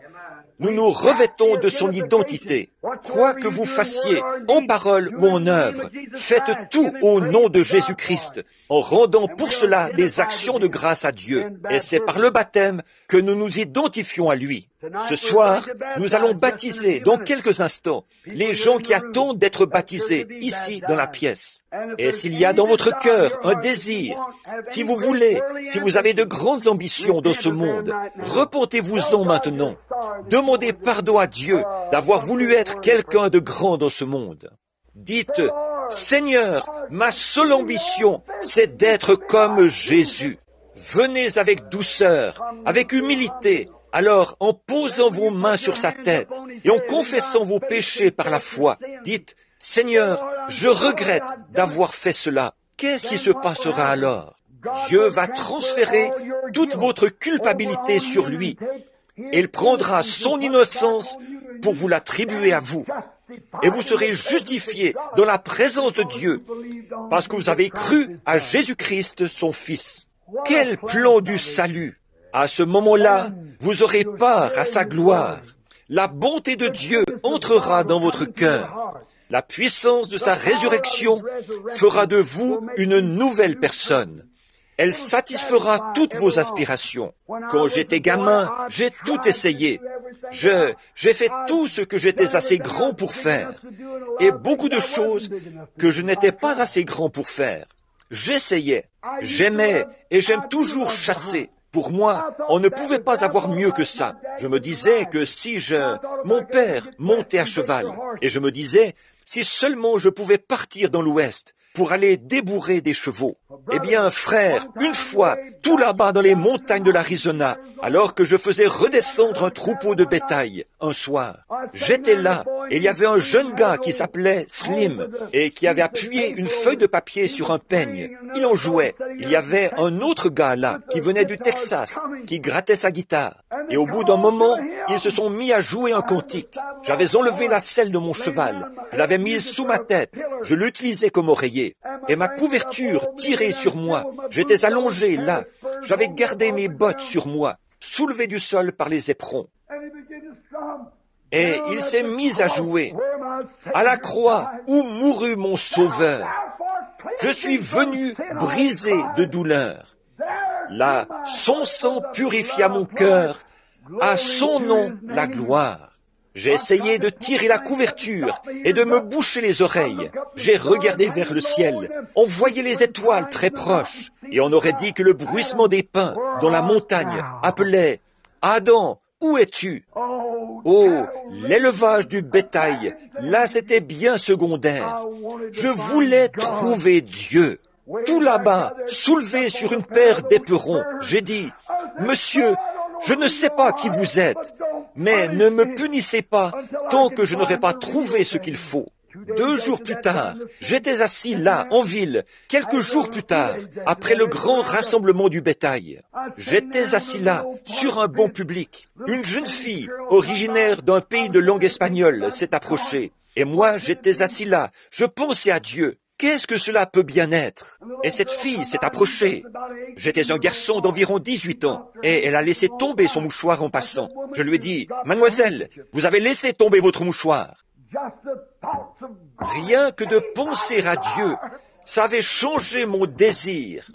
Nous nous revêtons de son identité. Quoi que vous fassiez, en parole ou en œuvre, faites tout au nom de Jésus-Christ, en rendant pour cela des actions de grâce à Dieu. Et c'est par le baptême que nous nous identifions à lui. Ce soir, nous allons baptiser dans quelques instants les gens qui attendent d'être baptisés ici dans la pièce. Et s'il y a dans votre cœur un désir, si vous voulez, si vous avez de grandes ambitions dans ce monde, repentez-vous-en maintenant. Demandez pardon à Dieu d'avoir voulu être quelqu'un de grand dans ce monde. Dites, Seigneur, ma seule ambition, c'est d'être comme Jésus. Venez avec douceur, avec humilité, alors en posant vos mains sur sa tête et en confessant vos péchés par la foi, dites, Seigneur, je regrette d'avoir fait cela. Qu'est-ce qui se passera alors? Dieu va transférer toute votre culpabilité sur lui. Il prendra son innocence pour vous l'attribuer à vous. Et vous serez justifiés dans la présence de Dieu parce que vous avez cru à Jésus-Christ, son Fils. Quel plan du salut! À ce moment-là, vous aurez part à sa gloire. La bonté de Dieu entrera dans votre cœur. La puissance de sa résurrection fera de vous une nouvelle personne. Elle satisfera toutes vos aspirations. Quand j'étais gamin, j'ai tout essayé. J'ai fait tout ce que j'étais assez grand pour faire. Et beaucoup de choses que je n'étais pas assez grand pour faire. J'essayais, j'aimais et j'aime toujours chasser. Pour moi, on ne pouvait pas avoir mieux que ça. Je me disais que mon père montait à cheval, et je me disais, si seulement je pouvais partir dans l'Ouest pour aller débourrer des chevaux. Eh bien, frère, une fois, tout là-bas dans les montagnes de l'Arizona, alors que je faisais redescendre un troupeau de bétail, un soir, j'étais là, et il y avait un jeune gars qui s'appelait Slim, et qui avait appuyé une feuille de papier sur un peigne. Il en jouait. Il y avait un autre gars là, qui venait du Texas, qui grattait sa guitare. Et au bout d'un moment, ils se sont mis à jouer un cantique. J'avais enlevé la selle de mon cheval, je l'avais mise sous ma tête, je l'utilisais comme oreiller. Et ma couverture tirée sur moi, j'étais allongé là, j'avais gardé mes bottes sur moi, soulevé du sol par les éperons. Et il s'est mis à jouer. À la croix où mourut mon sauveur, je suis venu brisé de douleur. Là, son sang purifia mon cœur, à son nom la gloire. J'ai essayé de tirer la couverture et de me boucher les oreilles. J'ai regardé vers le ciel. On voyait les étoiles très proches. Et on aurait dit que le bruissement des pins dans la montagne appelait « Adam, où es-tu » Oh, l'élevage du bétail, là c'était bien secondaire. Je voulais trouver Dieu. Tout là-bas, soulevé sur une paire d'éperons, j'ai dit « Monsieur, je ne sais pas qui vous êtes, mais ne me punissez pas tant que je n'aurai pas trouvé ce qu'il faut. » 2 jours plus tard, j'étais assis là, en ville, quelques jours plus tard, après le grand rassemblement du bétail. J'étais assis là, sur un banc public. Une jeune fille, originaire d'un pays de langue espagnole, s'est approchée. Et moi, j'étais assis là, je pensais à Dieu. Qu'est-ce que cela peut bien être? Et cette fille s'est approchée. J'étais un garçon d'environ 18 ans, et elle a laissé tomber son mouchoir en passant. Je lui ai dit, « Mademoiselle, vous avez laissé tomber votre mouchoir. » Rien que de penser à Dieu, ça avait changé mon désir.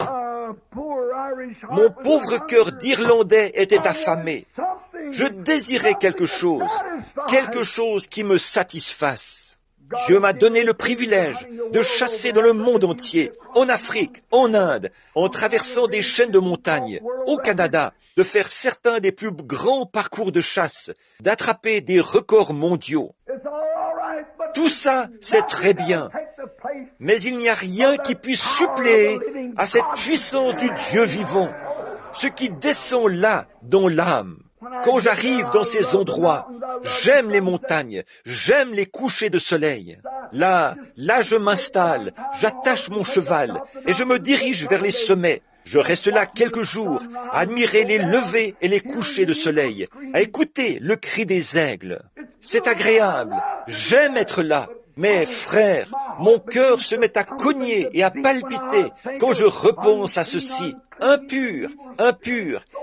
Mon pauvre cœur d'Irlandais était affamé. Je désirais quelque chose qui me satisfasse. Dieu m'a donné le privilège de chasser dans le monde entier, en Afrique, en Inde, en traversant des chaînes de montagnes, au Canada, de faire certains des plus grands parcours de chasse, d'attraper des records mondiaux. Tout ça, c'est très bien, mais il n'y a rien qui puisse suppléer à cette puissance du Dieu vivant, ce qui descend là, dans l'âme. Quand j'arrive dans ces endroits, j'aime les montagnes, j'aime les couchers de soleil. Là, je m'installe, j'attache mon cheval et je me dirige vers les sommets. Je reste là quelques jours, à admirer les levers et les couchers de soleil, à écouter le cri des aigles. C'est agréable, j'aime être là. Mais frère, mon cœur se met à cogner et à palpiter quand je repense à ceci. Impur,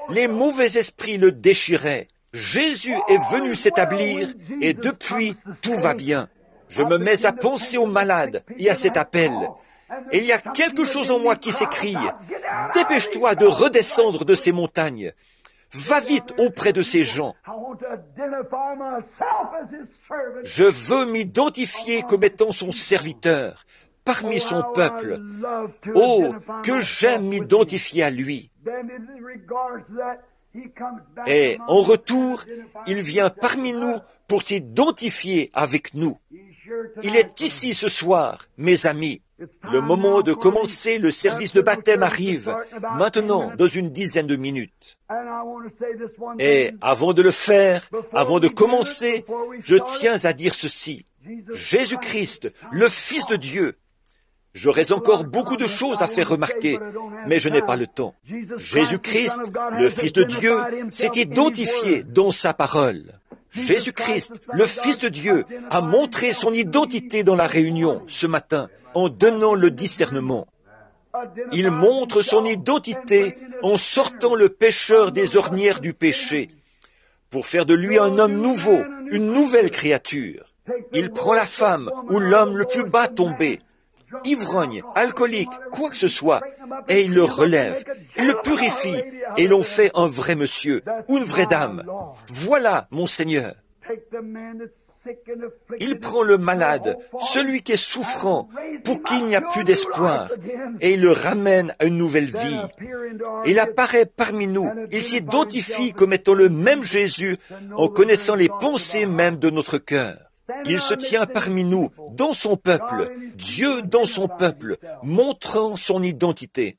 les mauvais esprits le déchiraient. Jésus est venu s'établir et depuis, tout va bien. Je me mets à penser aux malades et à cet appel. Et il y a quelque chose en moi qui s'écrie. Dépêche-toi de redescendre de ces montagnes. Va vite auprès de ces gens. Je veux m'identifier comme étant son serviteur parmi son peuple. Oh, que j'aime m'identifier à lui. Et en retour, il vient parmi nous pour s'identifier avec nous. Il est ici ce soir, mes amis. Le moment de commencer le service de baptême arrive, maintenant, dans une dizaine de minutes. Et avant de le faire, avant de commencer, je tiens à dire ceci. Jésus-Christ, le Fils de Dieu. J'aurais encore beaucoup de choses à faire remarquer, mais je n'ai pas le temps. Jésus-Christ, le Fils de Dieu, s'est identifié dans sa parole. Jésus-Christ, le Fils de Dieu, a montré son identité dans la réunion ce matin en donnant le discernement. Il montre son identité en sortant le pécheur des ornières du péché pour faire de lui un homme nouveau, une nouvelle créature. Il prend la femme ou l'homme le plus bas tombé, ivrogne, alcoolique, quoi que ce soit, et il le relève, il le purifie, et l'on fait un vrai monsieur, ou une vraie dame. Voilà, mon Seigneur. Il prend le malade, celui qui est souffrant, pour qu'il n'y a plus d'espoir, et il le ramène à une nouvelle vie. Il apparaît parmi nous, il s'identifie comme étant le même Jésus, en connaissant les pensées même de notre cœur. Il se tient parmi nous, dans son peuple, Dieu dans son peuple, montrant son identité.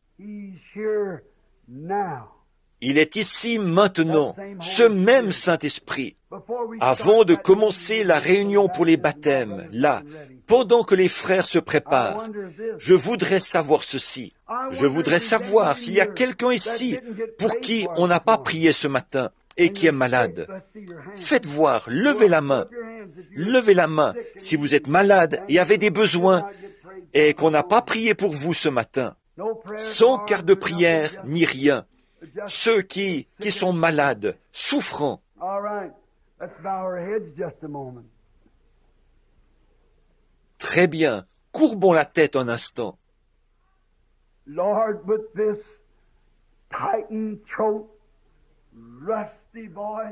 Il est ici maintenant, ce même Saint-Esprit. Avant de commencer la réunion pour les baptêmes, là, pendant que les frères se préparent, je voudrais savoir ceci. Je voudrais savoir s'il y a quelqu'un ici pour qui on n'a pas prié ce matin et qui est malade. Faites voir, levez la main. Levez la main si vous êtes malade et avez des besoins et qu'on n'a pas prié pour vous ce matin. Sans carte de prière ni rien. Ceux qui sont malades, souffrants. Très bien, courbons la tête un instant.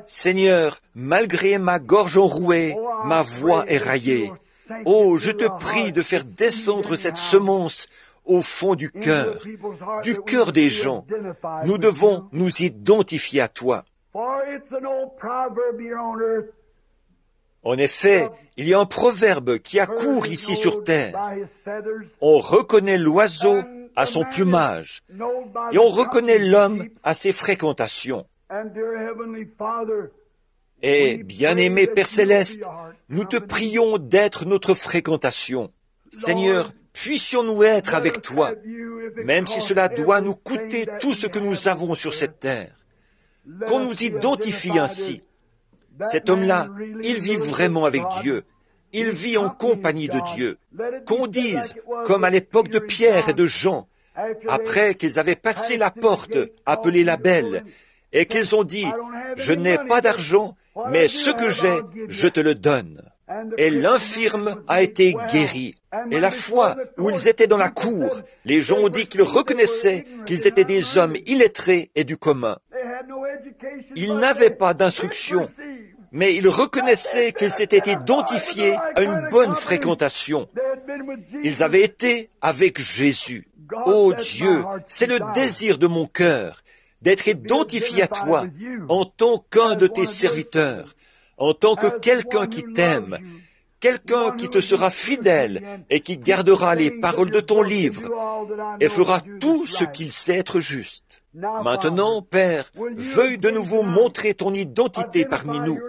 Seigneur, malgré ma gorge enrouée, ma voix est raillée. Oh, je te prie de faire descendre cette semence au fond du cœur des gens. Nous devons nous identifier à toi. En effet, il y a un proverbe qui accourt ici sur terre. On reconnaît l'oiseau à son plumage et on reconnaît l'homme à ses fréquentations. Et, bien-aimé Père Céleste, nous te prions d'être notre fréquentation. Seigneur, puissions-nous être avec toi, même si cela doit nous coûter tout ce que nous avons sur cette terre. Qu'on nous identifie ainsi. Cet homme-là, il vit vraiment avec Dieu. Il vit en compagnie de Dieu. Qu'on dise, comme à l'époque de Pierre et de Jean, après qu'ils avaient passé la porte, appelée la Belle, et qu'ils ont dit, « Je n'ai pas d'argent, mais ce que j'ai, je te le donne. » Et l'infirme a été guéri. Et la fois où ils étaient dans la cour, les gens ont dit qu'ils reconnaissaient qu'ils étaient des hommes illettrés et du commun. Ils n'avaient pas d'instruction, mais ils reconnaissaient qu'ils s'étaient identifiés à une bonne fréquentation. Ils avaient été avec Jésus. Oh Dieu, c'est le désir de mon cœur d'être identifié à toi en tant qu'un de tes serviteurs, en tant que quelqu'un qui t'aime, quelqu'un qui te sera fidèle et qui gardera les paroles de ton livre et fera tout ce qu'il sait être juste. Maintenant, Père, veuille de nouveau montrer ton identité parmi nous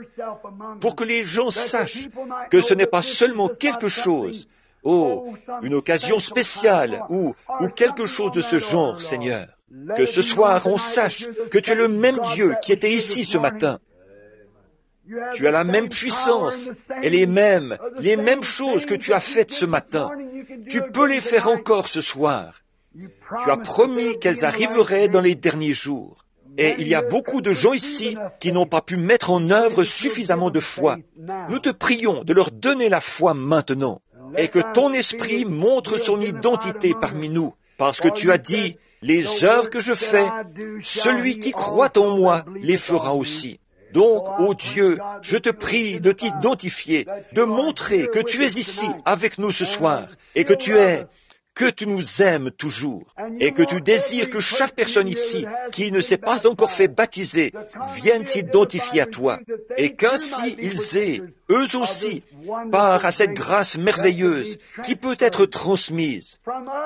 pour que les gens sachent que ce n'est pas seulement quelque chose, une occasion spéciale ou quelque chose de ce genre, Seigneur. Que ce soir, on sache que tu es le même Dieu qui était ici ce matin. Tu as la même puissance et les mêmes choses que tu as faites ce matin. Tu peux les faire encore ce soir. Tu as promis qu'elles arriveraient dans les derniers jours. Et il y a beaucoup de gens ici qui n'ont pas pu mettre en œuvre suffisamment de foi. Nous te prions de leur donner la foi maintenant et que ton esprit montre son identité parmi nous. Parce que tu as dit, Les œuvres que je fais, celui qui croit en moi les fera aussi. Donc, ô Dieu, je te prie de t'identifier, de montrer que tu es ici avec nous ce soir, et que tu nous aimes toujours, et que tu désires que chaque personne ici qui ne s'est pas encore fait baptiser vienne s'identifier à toi, et qu'ainsi ils aient, eux aussi, part à cette grâce merveilleuse qui peut être transmise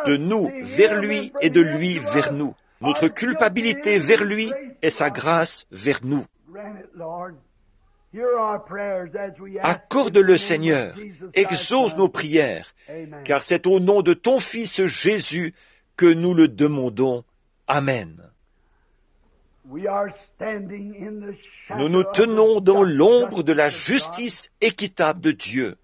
de nous vers lui et de lui vers nous, notre culpabilité vers lui et sa grâce vers nous. Accorde-le, Seigneur, exauce nos prières, car c'est au nom de ton Fils Jésus que nous le demandons. Amen. Nous nous tenons dans l'ombre de la justice équitable de Dieu.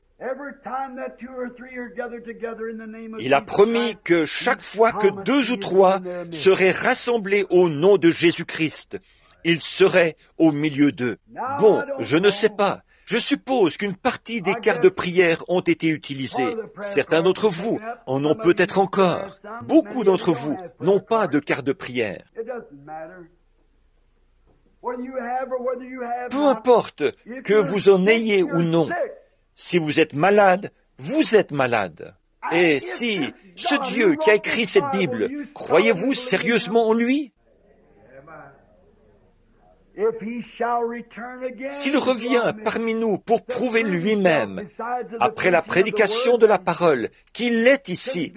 Il a promis que chaque fois que 2 ou 3 seraient rassemblés au nom de Jésus-Christ, il serait au milieu d'eux. Bon, je ne sais pas. Je suppose qu'une partie des cartes de prière ont été utilisées. Certains d'entre vous en ont peut-être encore. Beaucoup d'entre vous n'ont pas de carte de prière. Peu importe que vous en ayez ou non. Si vous êtes malade, vous êtes malade. Et si ce Dieu qui a écrit cette Bible, croyez-vous sérieusement en lui? S'il revient parmi nous pour prouver lui-même, après la prédication de la parole, qu'il est ici,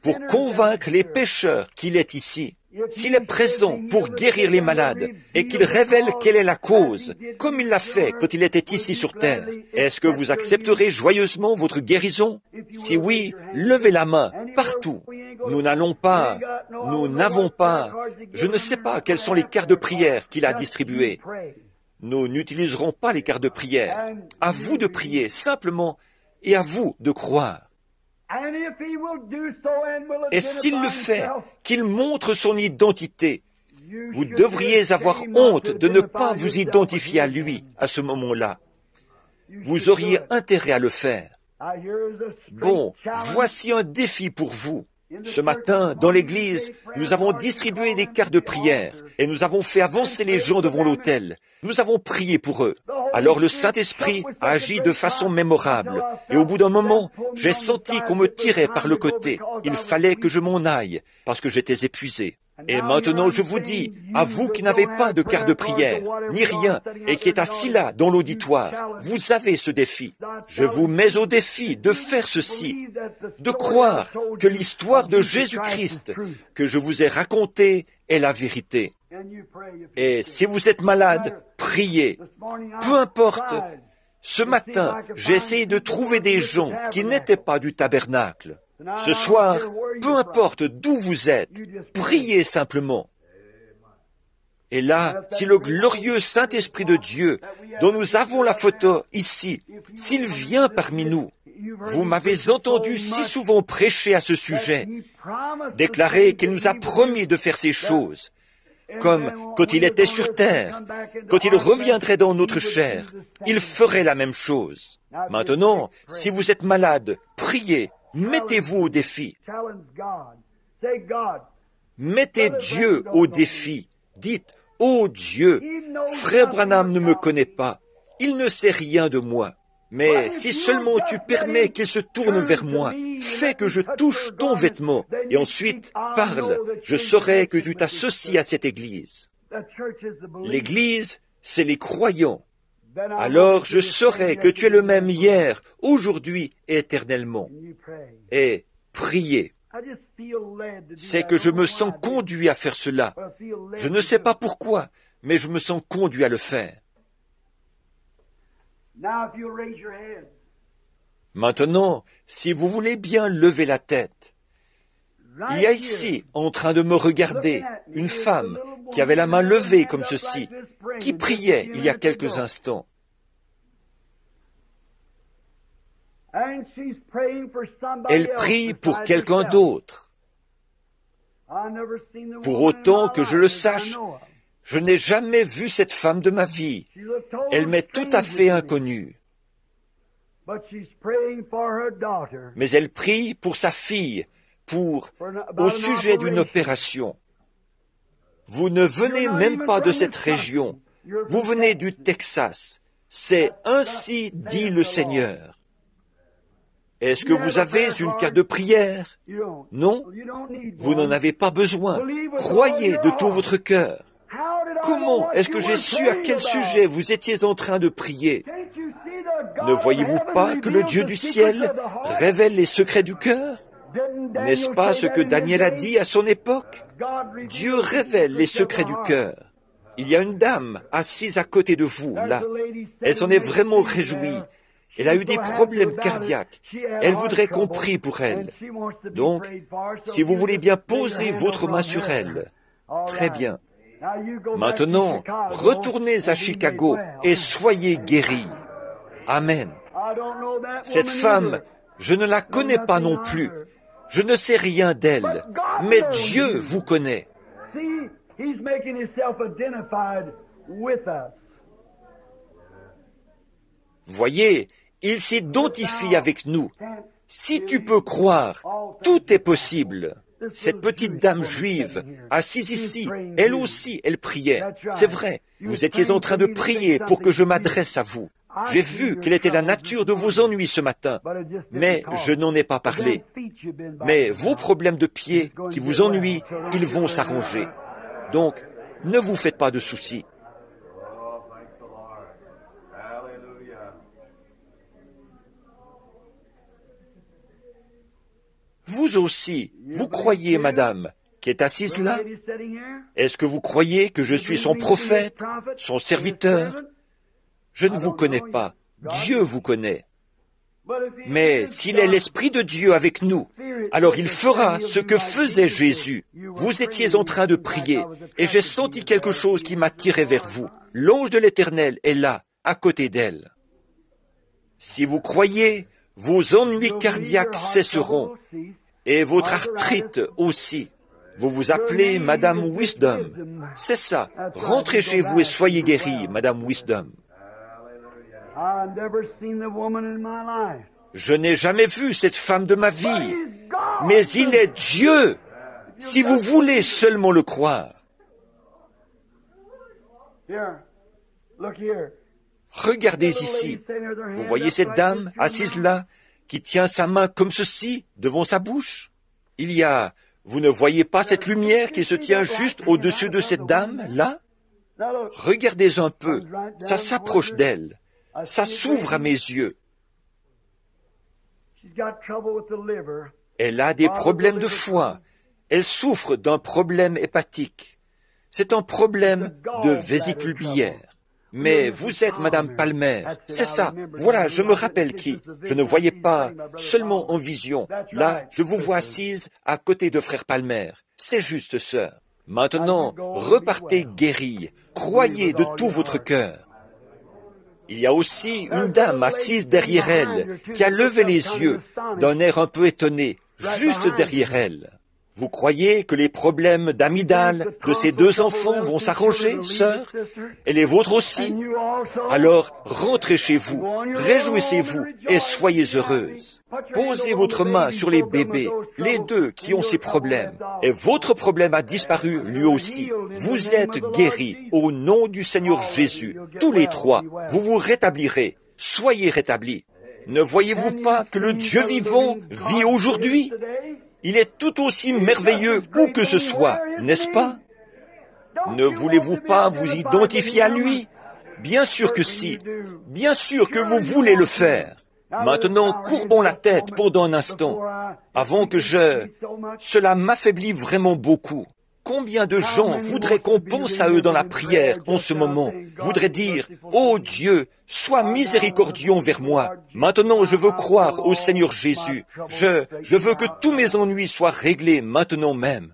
pour convaincre les pécheurs qu'il est ici, s'il est présent pour guérir les malades et qu'il révèle quelle est la cause, comme il l'a fait quand il était ici sur terre, est-ce que vous accepterez joyeusement votre guérison? Si oui, levez la main partout. Nous n'avons pas, je ne sais pas quelles sont les cartes de prière qu'il a distribuées. Nous n'utiliserons pas les cartes de prière. À vous de prier simplement et à vous de croire. Et s'il le fait, qu'il montre son identité, vous devriez avoir honte de ne pas vous identifier à lui à ce moment-là. Vous auriez intérêt à le faire. Bon, voici un défi pour vous. Ce matin, dans l'église, nous avons distribué des cartes de prière et nous avons fait avancer les gens devant l'autel. Nous avons prié pour eux. Alors le Saint-Esprit a agi de façon mémorable. Et au bout d'un moment, j'ai senti qu'on me tirait par le côté. Il fallait que je m'en aille parce que j'étais épuisé. Et maintenant, je vous dis, à vous qui n'avez pas de carte de prière, ni rien, et qui êtes assis là, dans l'auditoire, vous avez ce défi. Je vous mets au défi de faire ceci, de croire que l'histoire de Jésus-Christ que je vous ai racontée est la vérité. Et si vous êtes malade, priez. Peu importe. Ce matin, j'ai essayé de trouver des gens qui n'étaient pas du tabernacle. Ce soir, peu importe d'où vous êtes, priez simplement. Et là, si le glorieux Saint-Esprit de Dieu, dont nous avons la photo ici, s'il vient parmi nous, vous m'avez entendu si souvent prêcher à ce sujet, déclarer qu'il nous a promis de faire ces choses, comme quand il était sur terre, quand il reviendrait dans notre chair, il ferait la même chose. Maintenant, si vous êtes malade, priez. Mettez-vous au défi. Mettez Dieu au défi. Dites, ô Dieu, frère Branham ne me connaît pas. Il ne sait rien de moi. Mais si seulement tu permets qu'il se tourne vers moi, fais que je touche ton vêtement, et ensuite parle, je saurai que tu t'associes à cette Église. L'Église, c'est les croyants. Alors je saurai que tu es le même hier, aujourd'hui et éternellement. Et priez. C'est que je me sens conduit à faire cela. Je ne sais pas pourquoi, mais je me sens conduit à le faire. Maintenant, si vous voulez bien lever la tête, il y a ici, en train de me regarder, une femme qui avait la main levée comme ceci, qui priait il y a quelques instants. Elle prie pour quelqu'un d'autre. Pour autant que je le sache, je n'ai jamais vu cette femme de ma vie. Elle m'est tout à fait inconnue. Mais elle prie pour sa fille, au sujet d'une opération. Vous ne venez même pas de cette région. Vous venez du Texas. C'est ainsi dit le Seigneur. Est-ce que vous avez une carte de prière? Non, vous n'en avez pas besoin. Croyez de tout votre cœur. Comment est-ce que j'ai su à quel sujet vous étiez en train de prier? Ne voyez-vous pas que le Dieu du ciel révèle les secrets du cœur? N'est-ce pas ce que Daniel a dit à son époque? Dieu révèle les secrets du cœur. Il y a une dame assise à côté de vous, là. Elle s'en est vraiment réjouie. Elle a eu des problèmes cardiaques. Elle voudrait qu'on prie pour elle. Donc, si vous voulez bien poser votre main sur elle, très bien. Maintenant, retournez à Chicago et soyez guéris. Amen. Cette femme, je ne la connais pas non plus. Je ne sais rien d'elle, mais Dieu vous connaît. Voyez, il s'identifie avec nous. Si tu peux croire, tout est possible. Cette petite dame juive, assise ici, elle aussi, elle priait. C'est vrai, vous étiez en train de prier pour que je m'adresse à vous. J'ai vu quelle était la nature de vos ennuis ce matin, mais je n'en ai pas parlé. Mais vos problèmes de pied qui vous ennuient, ils vont s'arranger. Donc, ne vous faites pas de soucis. Vous aussi, vous croyez, madame, qui est assise là? Est-ce que vous croyez que je suis son prophète, son serviteur? Je ne vous connais pas. Dieu vous connaît. Mais s'il est l'Esprit de Dieu avec nous, alors il fera ce que faisait Jésus. Vous étiez en train de prier, et j'ai senti quelque chose qui m'a tiré vers vous. L'ange de l'Éternel est là, à côté d'elle. Si vous croyez, vos ennuis cardiaques cesseront, et votre arthrite aussi. Vous vous appelez Madame Wisdom. C'est ça. Rentrez chez vous et soyez guérie, Madame Wisdom. Je n'ai jamais vu cette femme de ma vie, mais il est Dieu, si vous voulez seulement le croire. Regardez ici. Vous voyez cette dame assise là, qui tient sa main comme ceci, devant sa bouche? Vous ne voyez pas cette lumière qui se tient juste au-dessus de cette dame, là? Regardez un peu, ça s'approche d'elle. Ça s'ouvre à mes yeux. Elle a des problèmes de foie. Elle souffre d'un problème hépatique. C'est un problème de vésicule biliaire. Mais vous êtes Madame Palmer. C'est ça. Voilà, je me rappelle qui. Je ne voyais pas seulement en vision. Là, je vous vois assise à côté de frère Palmer. C'est juste, sœur. Maintenant, repartez guéris. Croyez de tout votre cœur. Il y a aussi une dame assise derrière elle, qui a levé les yeux, d'un air un peu étonné, juste derrière elle. Vous croyez que les problèmes d'amygdale de ces deux enfants vont s'arranger, sœur? Et les vôtres aussi? Alors, rentrez chez vous, réjouissez-vous et soyez heureuse. Posez votre main sur les bébés, les deux qui ont ces problèmes. Et votre problème a disparu lui aussi. Vous êtes guéris au nom du Seigneur Jésus. Tous les trois, vous vous rétablirez. Soyez rétablis. Ne voyez-vous pas que le Dieu vivant vit aujourd'hui? Il est tout aussi merveilleux où que ce soit, n'est-ce pas? Ne voulez-vous pas vous identifier à lui? Bien sûr que si. Bien sûr que vous voulez le faire. Maintenant, courbons la tête pendant un instant, avant que Cela m'affaiblit vraiment beaucoup. Combien de gens voudraient qu'on pense à eux dans la prière en ce moment, voudraient dire « Oh Dieu, sois miséricordieux envers moi. Maintenant, je veux croire au Seigneur Jésus. Je veux que tous mes ennuis soient réglés maintenant même. »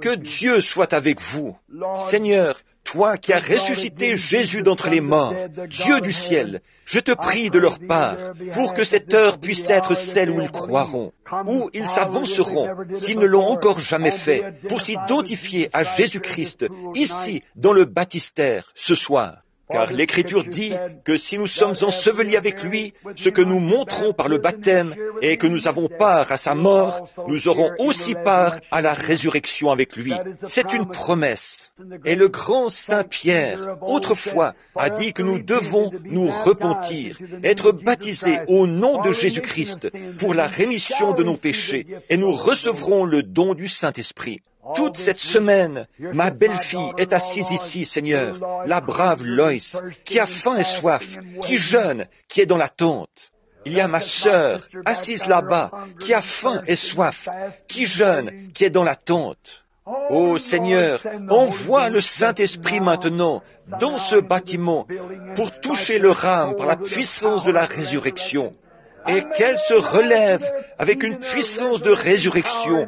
Que Dieu soit avec vous. Seigneur, toi qui as ressuscité Jésus d'entre les morts, Dieu du ciel, je te prie de leur part, pour que cette heure puisse être celle où ils croiront, où ils s'avanceront, s'ils ne l'ont encore jamais fait, pour s'identifier à Jésus-Christ, ici, dans le baptistère, ce soir. Car l'Écriture dit que si nous sommes ensevelis avec lui, ce que nous montrons par le baptême et que nous avons part à sa mort, nous aurons aussi part à la résurrection avec lui. C'est une promesse. Et le grand Saint Pierre, autrefois, a dit que nous devons nous repentir, être baptisés au nom de Jésus-Christ pour la rémission de nos péchés, et nous recevrons le don du Saint-Esprit. Toute cette semaine, ma belle-fille est assise ici, Seigneur, la brave Loïs, qui a faim et soif, qui jeûne, qui est dans la tente. Il y a ma sœur, assise là-bas, qui a faim et soif, qui jeûne, qui est dans la tente. Ô Seigneur, envoie le Saint-Esprit maintenant dans ce bâtiment pour toucher leur âme par la puissance de la résurrection. Et qu'elle se relève avec une puissance de résurrection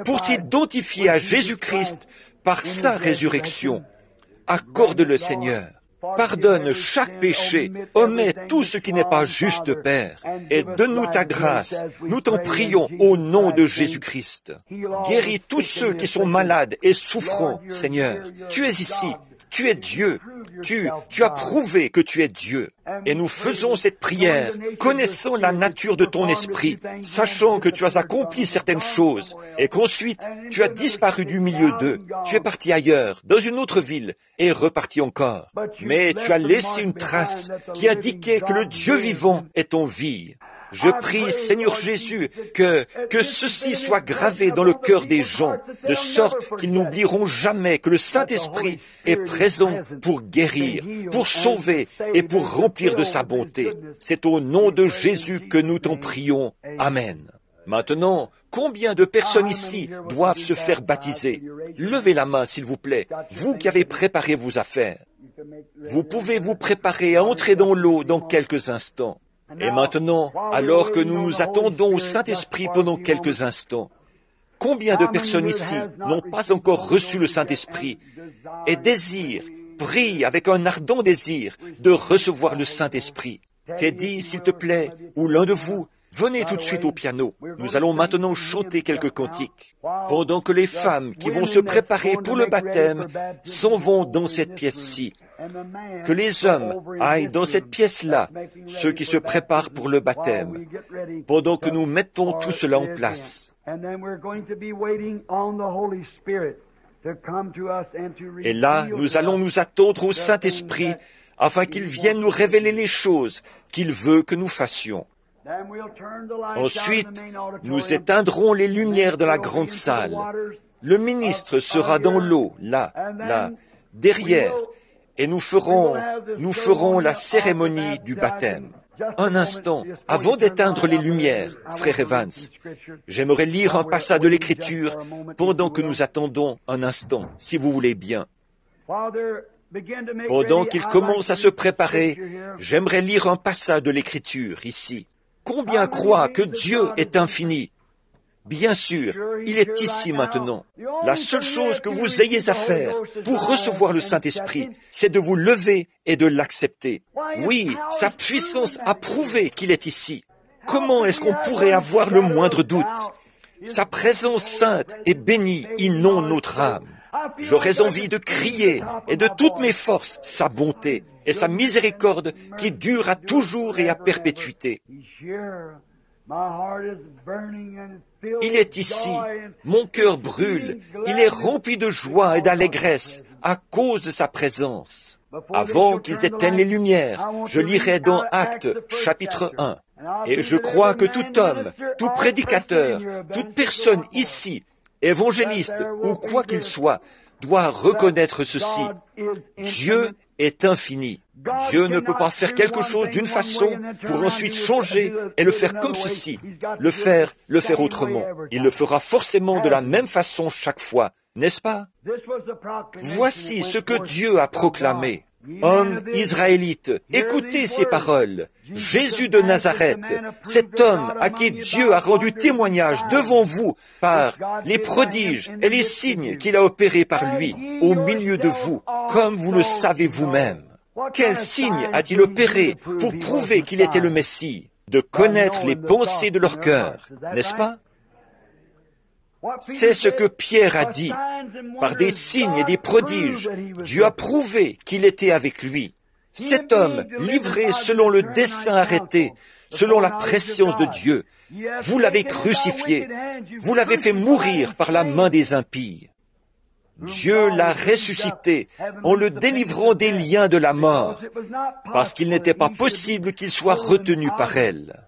pour s'identifier à Jésus-Christ par sa résurrection. Accorde-le, Seigneur. Pardonne chaque péché, omets tout ce qui n'est pas juste, Père, et donne-nous ta grâce. Nous t'en prions au nom de Jésus-Christ. Guéris tous ceux qui sont malades et souffrants, Seigneur. Tu es ici. Tu es Dieu. Tu as prouvé que tu es Dieu. Et nous faisons cette prière, connaissant la nature de ton esprit, sachant que tu as accompli certaines choses, et qu'ensuite tu as disparu du milieu d'eux. Tu es parti ailleurs, dans une autre ville, et reparti encore. Mais tu as laissé une trace qui indiquait que le Dieu vivant est en vie. Je prie, Seigneur Jésus, que ceci soit gravé dans le cœur des gens, de sorte qu'ils n'oublieront jamais que le Saint-Esprit est présent pour guérir, pour sauver et pour remplir de sa bonté. C'est au nom de Jésus que nous t'en prions. Amen. Maintenant, combien de personnes ici doivent se faire baptiser? Levez la main, s'il vous plaît, vous qui avez préparé vos affaires. Vous pouvez vous préparer à entrer dans l'eau dans quelques instants. Et maintenant, alors que nous nous attendons au Saint-Esprit pendant quelques instants, combien de personnes ici n'ont pas encore reçu le Saint-Esprit et désirent, prient avec un ardent désir de recevoir le Saint-Esprit? Teddy, s'il te plaît, ou l'un de vous, venez tout de suite au piano. Nous allons maintenant chanter quelques cantiques, pendant que les femmes qui vont se préparer pour le baptême s'en vont dans cette pièce-ci. Que les hommes aillent dans cette pièce-là, ceux qui se préparent pour le baptême, pendant que nous mettons tout cela en place. Et là, nous allons nous attendre au Saint-Esprit afin qu'il vienne nous révéler les choses qu'il veut que nous fassions. Ensuite, nous éteindrons les lumières de la grande salle. Le ministre sera dans l'eau, là, derrière, et nous ferons la cérémonie du baptême. Un instant, avant d'éteindre les lumières, frère Evans, j'aimerais lire un passage de l'Écriture pendant que nous attendons un instant, si vous voulez bien. Pendant qu'il commence à se préparer, j'aimerais lire un passage de l'Écriture ici. Combien croient que Dieu est infini? Bien sûr, il est ici maintenant. La seule chose que vous ayez à faire pour recevoir le Saint-Esprit, c'est de vous lever et de l'accepter. Oui, sa puissance a prouvé qu'il est ici. Comment est-ce qu'on pourrait avoir le moindre doute? Sa présence sainte et bénie inonde notre âme. J'aurais envie de crier et de toutes mes forces sa bonté et sa miséricorde qui dure à toujours et à perpétuité. Il est ici, mon cœur brûle, il est rempli de joie et d'allégresse à cause de sa présence. Avant qu'ils éteignent les lumières, je lirai dans Actes, chapitre 1. Et je crois que tout homme, tout prédicateur, toute personne ici, évangéliste ou quoi qu'il soit, doit reconnaître ceci. Dieu est infini. Dieu ne peut pas faire quelque chose d'une façon pour ensuite changer et le faire comme ceci, le faire autrement. Il le fera forcément de la même façon chaque fois, n'est-ce pas? Voici ce que Dieu a proclamé. Hommes israélites, écoutez ces paroles. Jésus de Nazareth, cet homme à qui Dieu a rendu témoignage devant vous par les prodiges et les signes qu'il a opérés par lui au milieu de vous, comme vous le savez vous-même. Quel signe a-t-il opéré pour prouver qu'il était le Messie? De connaître les pensées de leur cœur, n'est-ce pas? C'est ce que Pierre a dit. Par des signes et des prodiges, Dieu a prouvé qu'il était avec lui. Cet homme, livré selon le dessein arrêté, selon la prescience de Dieu, vous l'avez crucifié, vous l'avez fait mourir par la main des impies. Dieu l'a ressuscité en le délivrant des liens de la mort, parce qu'il n'était pas possible qu'il soit retenu par elle.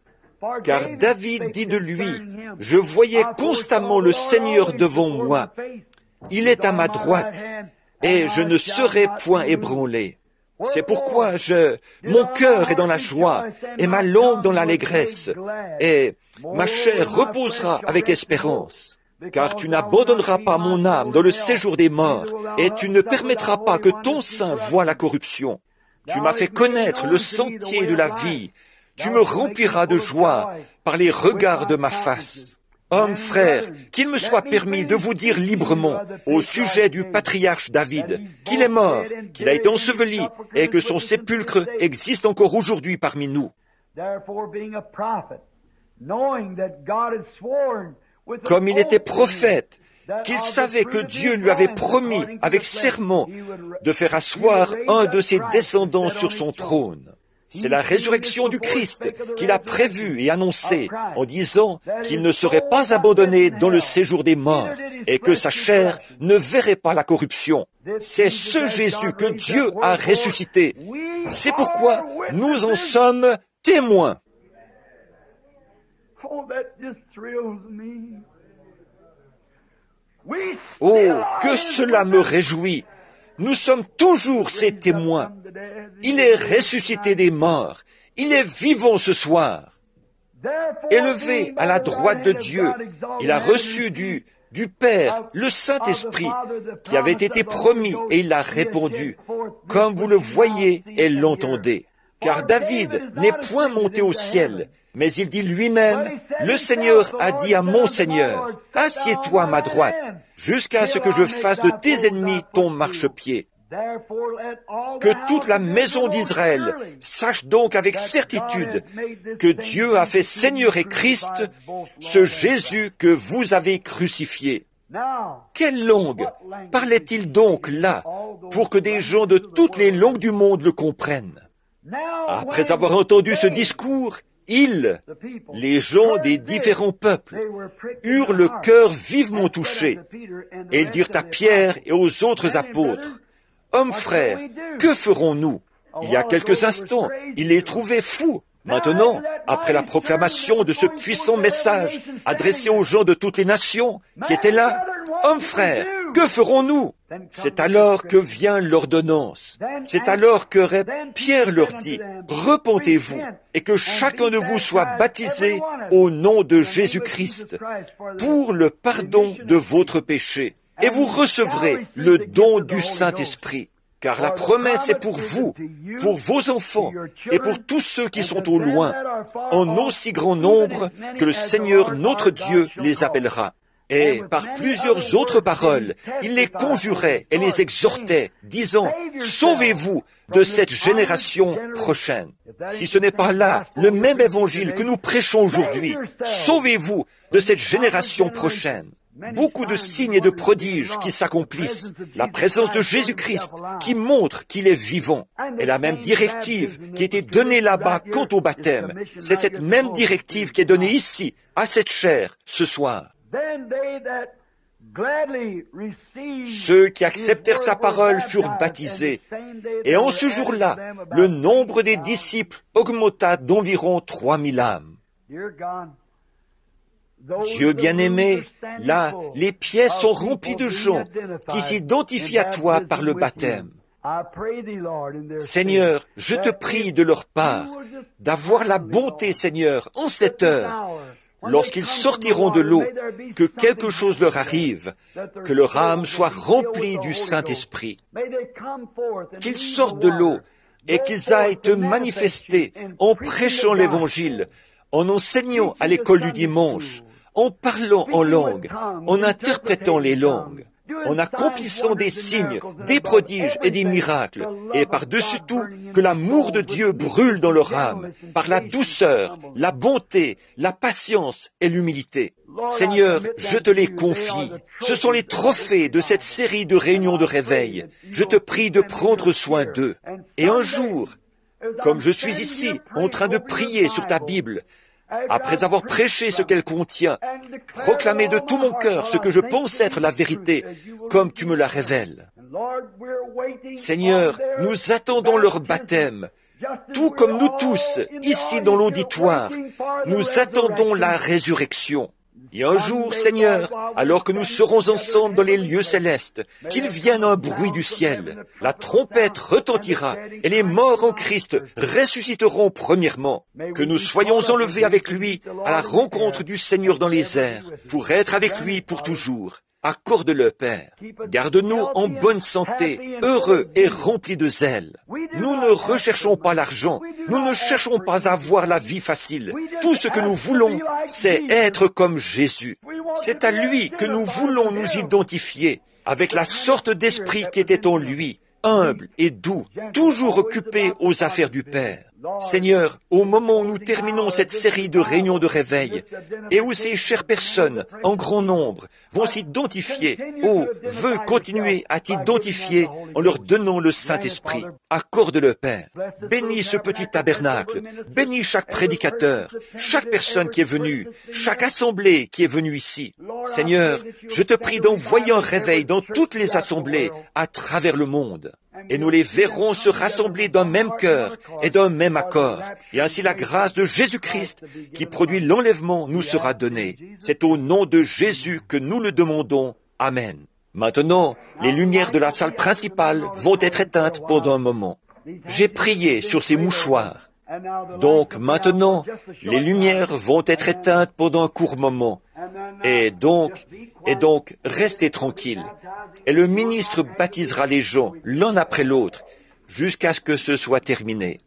Car David dit de lui, « Je voyais constamment le Seigneur devant moi. Il est à ma droite, et je ne serai point ébranlé. » C'est pourquoi mon cœur est dans la joie, et ma langue dans l'allégresse, et ma chair reposera avec espérance. Car tu n'abandonneras pas mon âme dans le séjour des morts, et tu ne permettras pas que ton sein voie la corruption. Tu m'as fait connaître le sentier de la vie, tu me rempliras de joie par les regards de ma face. Hommes, frères, qu'il me soit permis de vous dire librement au sujet du patriarche David qu'il est mort, qu'il a été enseveli et que son sépulcre existe encore aujourd'hui parmi nous. Comme il était prophète, qu'il savait que Dieu lui avait promis avec serment de faire asseoir un de ses descendants sur son trône. C'est la résurrection du Christ qu'il a prévue et annoncée en disant qu'il ne serait pas abandonné dans le séjour des morts et que sa chair ne verrait pas la corruption. C'est ce Jésus que Dieu a ressuscité. C'est pourquoi nous en sommes témoins. Oh, que cela me réjouit! Nous sommes toujours ses témoins. Il est ressuscité des morts. Il est vivant ce soir. Élevé à la droite de Dieu, il a reçu du Père le Saint-Esprit qui avait été promis et il l'a répandu, comme vous le voyez et l'entendez. Car David n'est point monté au ciel, mais il dit lui-même, « Le Seigneur a dit à mon Seigneur, assieds-toi à ma droite, jusqu'à ce que je fasse de tes ennemis ton marchepied. » Que toute la maison d'Israël sache donc avec certitude que Dieu a fait Seigneur et Christ ce Jésus que vous avez crucifié. Quelle langue parlait-il donc là pour que des gens de toutes les langues du monde le comprennent? Après avoir entendu ce discours, les gens des différents peuples, eurent le cœur vivement touché, et ils dirent à Pierre et aux autres apôtres, « Hommes frères, que ferons-nous » Il y a quelques instants, ils les trouvaient fous. Maintenant, après la proclamation de ce puissant message adressé aux gens de toutes les nations qui étaient là, « Hommes frères, que ferons-nous » C'est alors que vient l'ordonnance. C'est alors que Pierre leur dit, « Repentez-vous et que chacun de vous soit baptisé au nom de Jésus-Christ pour le pardon de votre péché, et vous recevrez le don du Saint-Esprit. Car la promesse est pour vous, pour vos enfants et pour tous ceux qui sont au loin, en aussi grand nombre que le Seigneur notre Dieu les appellera. » Et par plusieurs autres paroles, il les conjurait et les exhortait, disant, « Sauvez-vous de cette génération prochaine. » Si ce n'est pas là le même évangile que nous prêchons aujourd'hui, sauvez-vous de cette génération prochaine. Beaucoup de signes et de prodiges qui s'accomplissent, la présence de Jésus-Christ qui montre qu'il est vivant. Et la même directive qui était donnée là-bas quant au baptême, c'est cette même directive qui est donnée ici, à cette chair, ce soir. Ceux qui acceptèrent sa parole furent baptisés, et en ce jour-là, le nombre des disciples augmenta d'environ 3000 âmes. Dieu bien-aimé, là, les pièces sont remplies de gens qui s'identifient à toi par le baptême. Seigneur, je te prie de leur part d'avoir la bonté, Seigneur, en cette heure, lorsqu'ils sortiront de l'eau, que quelque chose leur arrive, que leur âme soit remplie du Saint-Esprit. Qu'ils sortent de l'eau et qu'ils aillent te manifester en prêchant l'Évangile, en enseignant à l'école du dimanche, en parlant en langue, en interprétant les langues. en accomplissant des signes, des prodiges et des miracles, et par-dessus tout, que l'amour de Dieu brûle dans leur âme, par la douceur, la bonté, la patience et l'humilité. Seigneur, je te les confie. Ce sont les trophées de cette série de réunions de réveil. Je te prie de prendre soin d'eux. Et un jour, comme je suis ici, en train de prier sur ta Bible, après avoir prêché ce qu'elle contient, proclamer de tout mon cœur ce que je pense être la vérité, comme tu me la révèles. Seigneur, nous attendons leur baptême, tout comme nous tous, ici dans l'auditoire, nous attendons la résurrection. Et un jour, Seigneur, alors que nous serons ensemble dans les lieux célestes, qu'il vienne un bruit du ciel, la trompette retentira et les morts en Christ ressusciteront premièrement, que nous soyons enlevés avec lui à la rencontre du Seigneur dans les airs, pour être avec lui pour toujours. Accorde-le, Père. Garde-nous en bonne santé, heureux et remplis de zèle. Nous ne recherchons pas l'argent. Nous ne cherchons pas à avoir la vie facile. Tout ce que nous voulons, c'est être comme Jésus. C'est à lui que nous voulons nous identifier, avec la sorte d'esprit qui était en lui, humble et doux, toujours occupé aux affaires du Père. Seigneur, au moment où nous terminons cette série de réunions de réveil, et où ces chères personnes, en grand nombre, vont s'identifier, veux continuer à t'identifier en leur donnant le Saint-Esprit. Accorde-le, Père. Bénis ce petit tabernacle. Bénis chaque prédicateur, chaque personne qui est venue, chaque assemblée qui est venue ici. Seigneur, je te prie d'envoyer un réveil dans toutes les assemblées à travers le monde. Et nous les verrons se rassembler d'un même cœur et d'un même accord. Et ainsi la grâce de Jésus-Christ, qui produit l'enlèvement, nous sera donnée. C'est au nom de Jésus que nous le demandons. Amen. Maintenant, les lumières de la salle principale vont être éteintes pendant un moment. J'ai prié sur ces mouchoirs. Donc maintenant, les lumières vont être éteintes pendant un court moment. Et donc, restez tranquilles. Et le ministre baptisera les gens l'un après l'autre, jusqu'à ce que ce soit terminé.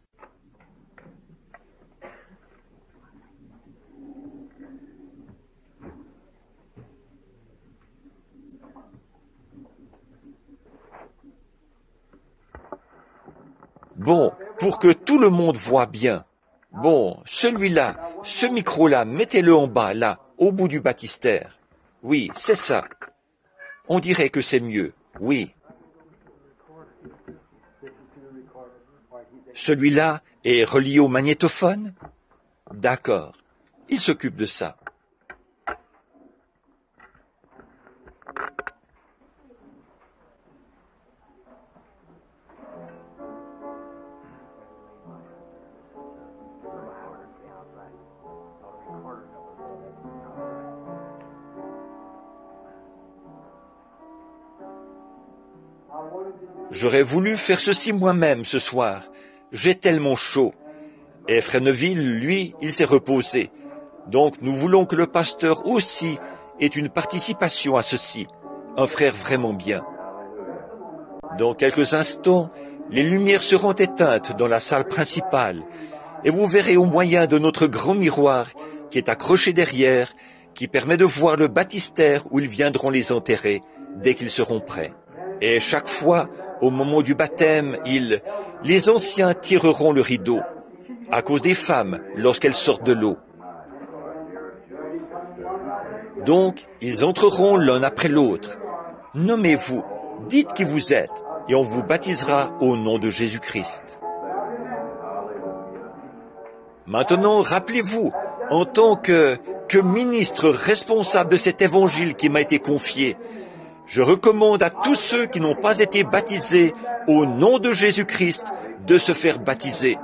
Bon, pour que tout le monde voit bien. Bon, celui-là, ce micro-là, mettez-le en bas, là, au bout du baptistère. Oui, c'est ça. On dirait que c'est mieux, oui. Celui-là est relié au magnétophone? D'accord. Il s'occupe de ça. J'aurais voulu faire ceci moi-même ce soir. J'ai tellement chaud. Et Frère Neville, lui, il s'est reposé. Donc nous voulons que le pasteur aussi ait une participation à ceci. Un frère vraiment bien. Dans quelques instants, les lumières seront éteintes dans la salle principale. Et vous verrez au moyen de notre grand miroir qui est accroché derrière, qui permet de voir le baptistère où ils viendront les enterrer dès qu'ils seront prêts. Et chaque fois, au moment du baptême, les anciens tireront le rideau, à cause des femmes, lorsqu'elles sortent de l'eau. Donc, ils entreront l'un après l'autre. Nommez-vous, dites qui vous êtes, et on vous baptisera au nom de Jésus-Christ. Maintenant, rappelez-vous, en tant que ministre responsable de cet évangile qui m'a été confié, je recommande à tous ceux qui n'ont pas été baptisés au nom de Jésus-Christ de se faire baptiser.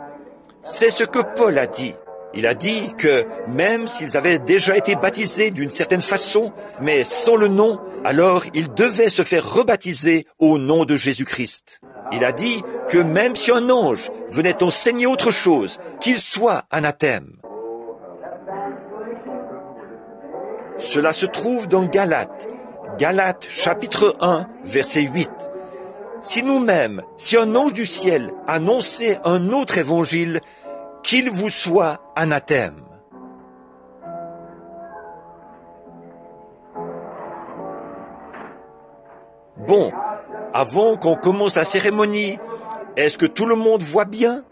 C'est ce que Paul a dit. Il a dit que même s'ils avaient déjà été baptisés d'une certaine façon, mais sans le nom, alors ils devaient se faire rebaptiser au nom de Jésus-Christ. Il a dit que même si un ange venait enseigner autre chose, qu'il soit anathème. Cela se trouve dans Galates. Galates chapitre 1, verset 8. Si nous-mêmes, si un ange du ciel annonçait un autre évangile, qu'il vous soit anathème. Bon, avant qu'on commence la cérémonie, est-ce que tout le monde voit bien?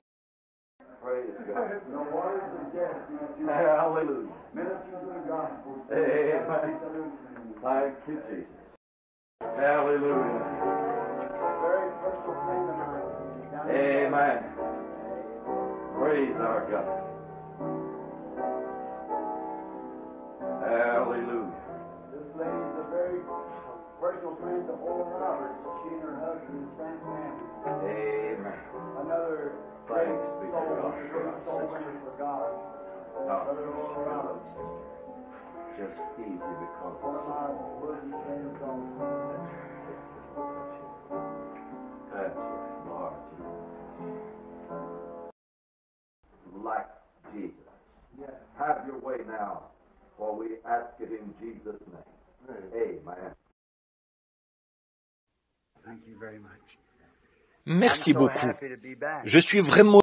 Amen. Praise our God. Hallelujah.
This lady's a very personal friend to Oral Roberts. She and her husband and family.
Amen.
Another great
Thanks be to
soul,
God.
great soul winner for God. Brother Oral Roberts.
Just easy because
One of my bosom friends also.
that's right, Lord Jesus. Like Jesus.
Yes.
Have your way now, for we ask it in Jesus' name. Amen.
Thank you very much.
Merci
I'm so
beaucoup.
happy to be back.
Je suis vraiment